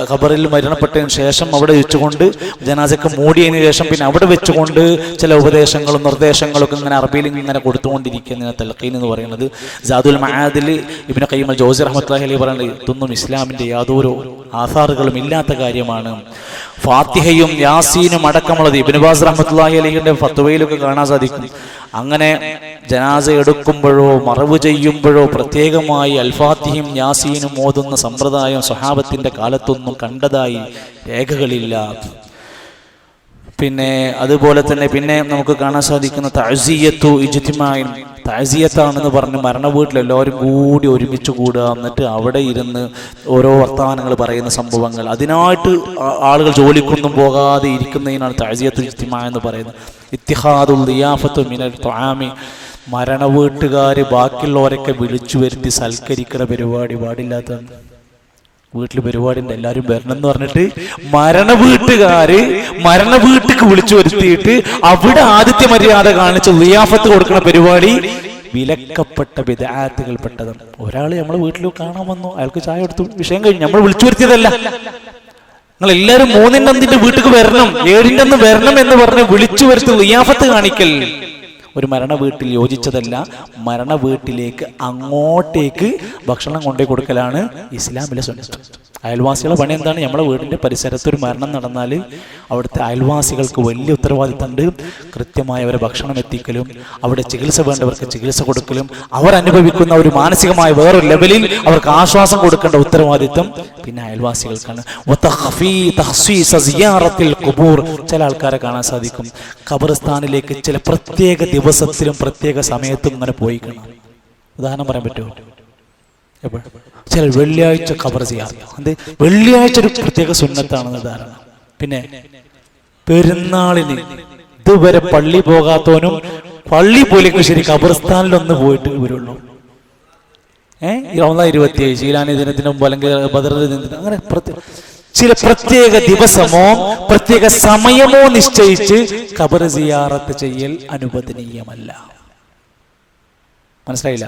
ഖബറിൽ മരണപ്പെട്ടതിന് ശേഷം അവിടെ വെച്ചുകൊണ്ട് ജനാസയ്ക്ക് മൂടിയതിനു ശേഷം പിന്നെ അവിടെ വെച്ചുകൊണ്ട് ചില ഉപദേശങ്ങളും നിർദ്ദേശങ്ങളും ഒക്കെ ഇങ്ങനെ അറബിയിൽ ഇങ്ങനെ കൊടുത്തുകൊണ്ടിരിക്കുന്ന തൽഖീൻ എന്ന് പറയുന്നത്. സാദുൽ മആദിൽ ഇബ്നു ഖയ്യിം അൽ ജൗസി റഹ്മത്തുള്ളാഹി അലൈഹി പറയുന്നത് ഇതൊന്നും ഇസ്ലാമിന്റെ യാതൊരു ആധാറുകളും ഇല്ലാത്ത കാര്യമാണ്. ഫാത്തിഹയും യാസീനും അടക്കമുള്ളത് ഇബ്നു ബാസ് റഹ്മത്തുള്ളാഹി അലൈഹിയുടെ ഫത്വയിലൊക്കെ കാണാൻ സാധിക്കും. അങ്ങനെ ജനാസ എടുക്കുമ്പോഴോ മറവ് ചെയ്യുമ്പോഴോ പ്രത്യേകമായി അൽഫാത്തിഹയും യാസീനും ഓതുന്ന സമ്പ്രദായം സ്വഹാബത്തിന്റെ കാലത്തൊന്നും കണ്ടതായി രേഖകളില്ല. പിന്നെ അതുപോലെ തന്നെ പിന്നെ നമുക്ക് കാണാൻ സാധിക്കുന്ന തഅസിയത്തു ഇജ്തിമാഇൻ, തഅസിയത്താണെന്ന് പറഞ്ഞ് മരണ വീട്ടിൽ എല്ലാവരും കൂടി ഒരുമിച്ച് കൂടുക, എന്നിട്ട് അവിടെ ഇരുന്ന് ഓരോ വർത്തമാനങ്ങൾ പറയുന്ന സംഭവങ്ങൾ, അതിനായിട്ട് ആളുകൾ ജോലിക്കൊന്നും പോകാതെ ഇരിക്കുന്നതിനാണ് തഅസിയത്തു ഇജ്തിമാ എന്ന് പറയുന്നത്. ഇത്തിഹാദുൽ ദിയാഫത്തു മിനൽ തുആമി, മരണ വീട്ടുകാർ ബാക്കിയുള്ളവരൊക്കെ വിളിച്ചു വരുത്തി സൽക്കരിക്കുന്ന പരിപാടി പാടില്ലാത്തതാണ്. വീട്ടിൽ പരിപാടി ഉണ്ട്, എല്ലാവരും വരണം എന്ന് പറഞ്ഞിട്ട് മരണ വീട്ടിക്ക് വിളിച്ചു വരുത്തിയിട്ട് അവിടെ ആദിത്യ മര്യാദ കാണിച്ച് ദിയാഫത്ത് കൊടുക്കുന്ന പരിപാടി വിലക്കപ്പെട്ട ബിദ്അത്തുകൾ പെട്ടതാണ്. ഒരാൾ നമ്മളെ വീട്ടിൽ കാണാൻ വന്നു, അയാൾക്ക് ചായ കൊടുത്തു, വിഷയം കഴിഞ്ഞു. നമ്മൾ വിളിച്ചു വരുത്തിയതല്ല. നിങ്ങൾ എല്ലാവരും 3-ന്റെ അന്ന് വീട്ടിൽ വരണം, 7-ന്റെ അന്ന് വരണം എന്ന് പറഞ്ഞ് വിളിച്ചു വരുത്തി ദിയാഫത്ത് കാണിക്കൽ ഒരു മരണ വീട്ടിൽ യോജിച്ചതല്ല. മരണ വീട്ടിലേക്ക് അങ്ങോട്ടേക്ക് ഭക്ഷണം കൊണ്ടേ കൊടുക്കലാണ് ഇസ്ലാമിലെ സുന്നത്ത്. അയൽവാസികളുടെ പണി എന്താണ്? നമ്മുടെ വീടിന്റെ പരിസരത്ത് ഒരു മരണം നടന്നാൽ അവിടുത്തെ അയൽവാസികൾക്ക് വലിയ ഉത്തരവാദിത്തമുണ്ട്. കൃത്യമായി അവരെ ഭക്ഷണം എത്തിക്കലും അവിടെ ചികിത്സ വേണ്ടവർക്ക് ചികിത്സ കൊടുക്കലും അവർ അനുഭവിക്കുന്ന ഒരു മാനസികമായ വേറൊരു ലെവലിൽ അവർക്ക് ആശ്വാസം കൊടുക്കേണ്ട ഉത്തരവാദിത്തം പിന്നെ അയൽവാസികൾക്കാണ്. ചില ആൾക്കാരെ കാണാൻ സാധിക്കും, ഖബർസ്ഥാനിലേക്ക് ചില പ്രത്യേക ദിവസത്തിലും പ്രത്യേക സമയത്തും ഇങ്ങനെ പോയി കാണാം. ഉദാഹരണം പറയാൻ പറ്റുമോ? ചില വെള്ളിയാഴ്ച ഖബർ സിയാറത്ത്, അത് വെള്ളിയാഴ്ച ഒരു പ്രത്യേക സുന്നത്താണെന്ന് ധാരണ. പിന്നെ പെരുന്നാളിന് ഇതുവരെ പള്ളി പോകാത്തവനും പള്ളി പോലേക്ക് ശരി ഖബർസ്ഥാനിലൊന്ന് പോയിട്ട് വരുള്ളൂ. 27 ശീലാനി ദിനത്തിന് മുമ്പ് അല്ലെങ്കിൽ ബദർ ദിനത്തിന് അങ്ങനെ ചില പ്രത്യേക ദിവസമോ പ്രത്യേക സമയമോ നിശ്ചയിച്ച് ഖബർ സിയാറത്ത് ചെയ്യൽ അനുവദനീയമല്ല. മനസ്സിലായില്ല?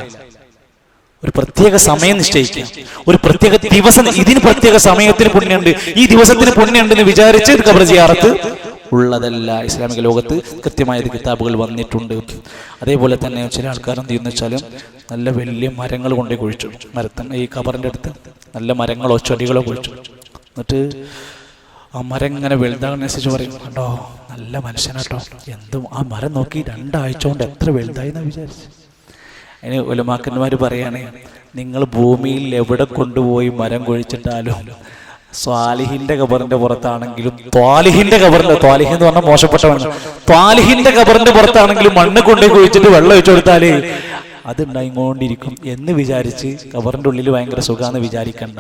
ഒരു പ്രത്യേക സമയം നിശ്ചയിക്കുക, ഒരു പ്രത്യേക ദിവസം, ഇതിന് പ്രത്യേക സമയത്തിന് പുണ്യമുണ്ട്, ഈ ദിവസത്തിന് പുണ്യമുണ്ടെന്ന് വിചാരിച്ച് ഖബർ സിയാറത്ത് ഉള്ളതല്ല. ഇസ്ലാമിക ലോകത്ത് കൃത്യമായ കിതാബുകൾ വന്നിട്ടുണ്ട്. അതേപോലെ തന്നെ ചില ആൾക്കാർ എന്ത് ചെയ്യുന്ന വെച്ചാലും നല്ല വലിയ മരങ്ങൾ കൊണ്ടേ കുഴിച്ചു, മരത്തിന് ഈ ഖബറിന്റെ അടുത്ത് നല്ല മരങ്ങളോ ചെടികളോ കുഴിച്ചു. എന്നിട്ട് ആ മരം ഇങ്ങനെ വലുതാകുന്നതനുസരിച്ച് പറയും, കണ്ടോ നല്ല മനുഷ്യനാട്ടോ, എന്തും ആ മരം നോക്കി 2 ആഴ്ച കൊണ്ട് എത്ര വലുതായി എന്നാ വിചാരിച്ചു. അതിന് ഉലമാക്കന്മാർ പറയാണ്, നിങ്ങൾ ഭൂമിയിൽ എവിടെ കൊണ്ടുപോയി മരം കുഴിച്ചിട്ടാലും സ്വാലിഹിന്റെ ഖബറിന്റെ പുറത്താണെങ്കിലും ത്വാലിഹിന്റെ ഖബറിന്റെ, ത്വാലിഹ് എന്ന് പറഞ്ഞാൽ മോശപ്പെട്ടവൻ, ത്വാലിഹിന്റെ ഖബറിന്റെ പുറത്താണെങ്കിലും മണ്ണ് കൊണ്ടുപോയി കുഴിച്ചിട്ട് വെള്ളം ഒഴിച്ചു കൊടുത്താല് അത് ഉണ്ടായിക്കൊണ്ടിരിക്കും എന്ന് വിചാരിച്ച് ഖബറിന്റെ ഉള്ളിൽ ഭയങ്കര സുഖാന്ന് വിചാരിക്കണ്ട.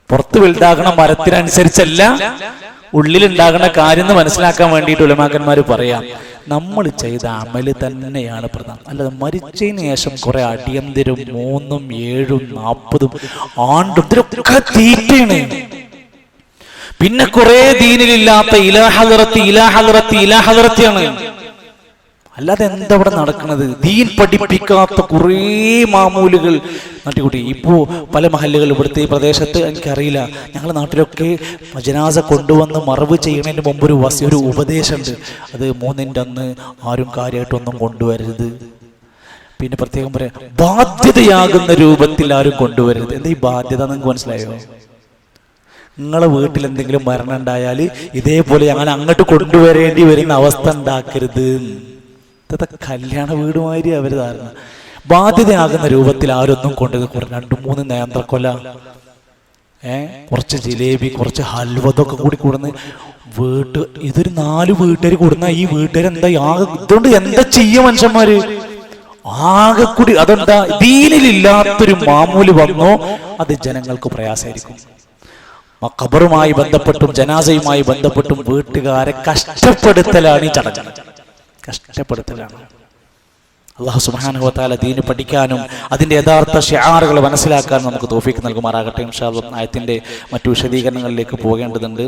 പുറത്ത് വലുതാകണ മരത്തിനനുസരിച്ചല്ല ഉള്ളിലുണ്ടാകുന്ന കാര്യം എന്ന് മനസ്സിലാക്കാൻ വേണ്ടിയിട്ട് ഉലമാക്കന്മാർ പറയാം, നമ്മൾ ചെയ്ത അമല് തന്നെയാണ് പ്രധാനം. അല്ലാതെ മരിച്ചതിന് ശേഷം കുറെ അടിയന്തരം 3, 7, 40 ആണ്ടും ഇതൊക്കെ തീറ്റയാണ്. പിന്നെ കുറെ ദീനിലില്ലാത്ത ഇലാഹദറത്തിയാണ്. അല്ലാതെ എന്താ ഇവിടെ നടക്കുന്നത്? ദീൻ പഠിപ്പിക്കാത്ത കുറേ മാമൂലുകൾ നാട്ടിക്കൂട്ടി. ഇപ്പോൾ പല മഹല്ലുകൾ ഇവിടുത്തെ ഈ പ്രദേശത്ത് എനിക്കറിയില്ല, ഞങ്ങളുടെ നാട്ടിലൊക്കെ ജനാസ കൊണ്ടുവന്ന് മറവ് ചെയ്യുന്നതിന് മുമ്പ് ഒരു ഉപദേശമുണ്ട്. അത് 3-ന്റെ അന്ന് ആരും കാര്യമായിട്ടൊന്നും കൊണ്ടുവരരുത്. പിന്നെ പ്രത്യേകം പറയാം, ബാധ്യതയാകുന്ന രൂപത്തിൽ ആരും കൊണ്ടുവരരുത്. എന്താ ഈ ബാധ്യത? നിങ്ങൾക്ക് മനസ്സിലായോ? നിങ്ങളെ വീട്ടിൽ എന്തെങ്കിലും മരണം ഉണ്ടായാൽ ഇതേപോലെ ഞങ്ങൾ അങ്ങോട്ട് കൊണ്ടുവരേണ്ടി വരുന്ന അവസ്ഥ ഉണ്ടാക്കരുത്. ഇതൊക്കെ കല്യാണ വീടുമാതിരി അവർ ധാരണ. ബാധ്യതയാകുന്ന രൂപത്തിൽ ആരൊന്നും കൊണ്ടത് 2-3 നേന്ത്രക്കൊല, കുറച്ച് ജിലേബി, കുറച്ച് ഹൽവതൊക്കെ കൂടി കൂടുന്ന ഇതൊരു 4 വീട്ടുകാർ കൂടുന്ന ഈ വീട്ടുകാർ എന്താ ഇതുകൊണ്ട് എന്താ ചെയ്യ മനുഷ്യന്മാര്? ആകെ കൂടി അതെന്താ ദീനിലില്ലാത്തൊരു മാമൂല് വന്നോ അത് ജനങ്ങൾക്ക് പ്രയാസമായിരിക്കും. ഖബറുമായി ബന്ധപ്പെട്ടും ജനാസയുമായി ബന്ധപ്പെട്ടും വീട്ടുകാരെ കഷ്ടപ്പെടുത്തലാണ് ഈ ചടങ്ങ്, കഷ്ടപ്പെടുത്തലാണ്. അല്ലാഹു സുബ്ഹാനഹു വ തആല ദീന് പഠിക്കാനും അതിൻ്റെ യഥാർത്ഥ ശിആറുകൾ മനസ്സിലാക്കാനും നമുക്ക് തൗഫീഖ് നൽകുമാറാകട്ടെ. ഇൻഷാ അല്ലാഹ് ആയത്തിൻ്റെ മറ്റു വിശദീകരണങ്ങളിലേക്ക് പോകേണ്ടതുണ്ട്.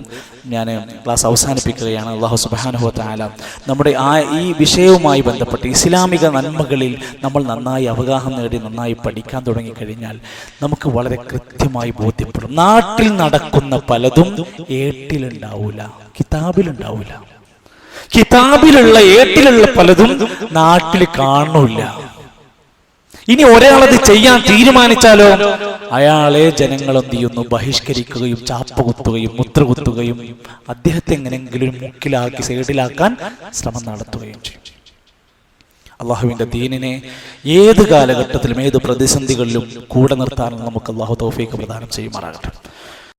ഞാൻ ക്ലാസ് അവസാനിപ്പിക്കുകയാണ്. അല്ലാഹു സുബ്ഹാനഹു വ തആല നമ്മുടെ ഈ വിഷയവുമായി ബന്ധപ്പെട്ട് ഇസ്ലാമിക നന്മകളിൽ നമ്മൾ നന്നായി അവഗാഹം നേടി നന്നായി പഠിക്കാൻ തുടങ്ങിക്കഴിഞ്ഞാൽ നമുക്ക് വളരെ കൃത്യമായി ബോധ്യപ്പെടും. നാട്ടിൽ നടക്കുന്ന പലതും ഏട്ടിലുണ്ടാവൂല, കിതാബിലുണ്ടാവൂല. കിതാബിലുള്ള ഏട്ടിലുള്ള പലതും നാട്ടിൽ കാണൂല. ഇനി ഒരാളത് ചെയ്യാൻ തീരുമാനിച്ചാലോ അയാളെ ജനങ്ങൾ എന്ത് ചെയ്യുന്നു? ബഹിഷ്കരിക്കുകയും ചാപ്പ കുത്തുകയും മുദ്ര കുത്തുകയും അദ്ദേഹത്തെ എങ്ങനെങ്കിലും മുക്കിലാക്കി സൈഡിലാക്കാൻ ശ്രമം നടത്തുകയും ചെയ്യും. അള്ളാഹുവിൻ്റെ ദീനിനെ ഏത് കാലഘട്ടത്തിലും ഏത് പ്രതിസന്ധികളിലും കൂടെ നിർത്താനും നമുക്ക് അള്ളാഹു തൗഫീഖ് പ്രദാനം ചെയ്യുമാറാകട്ടെ.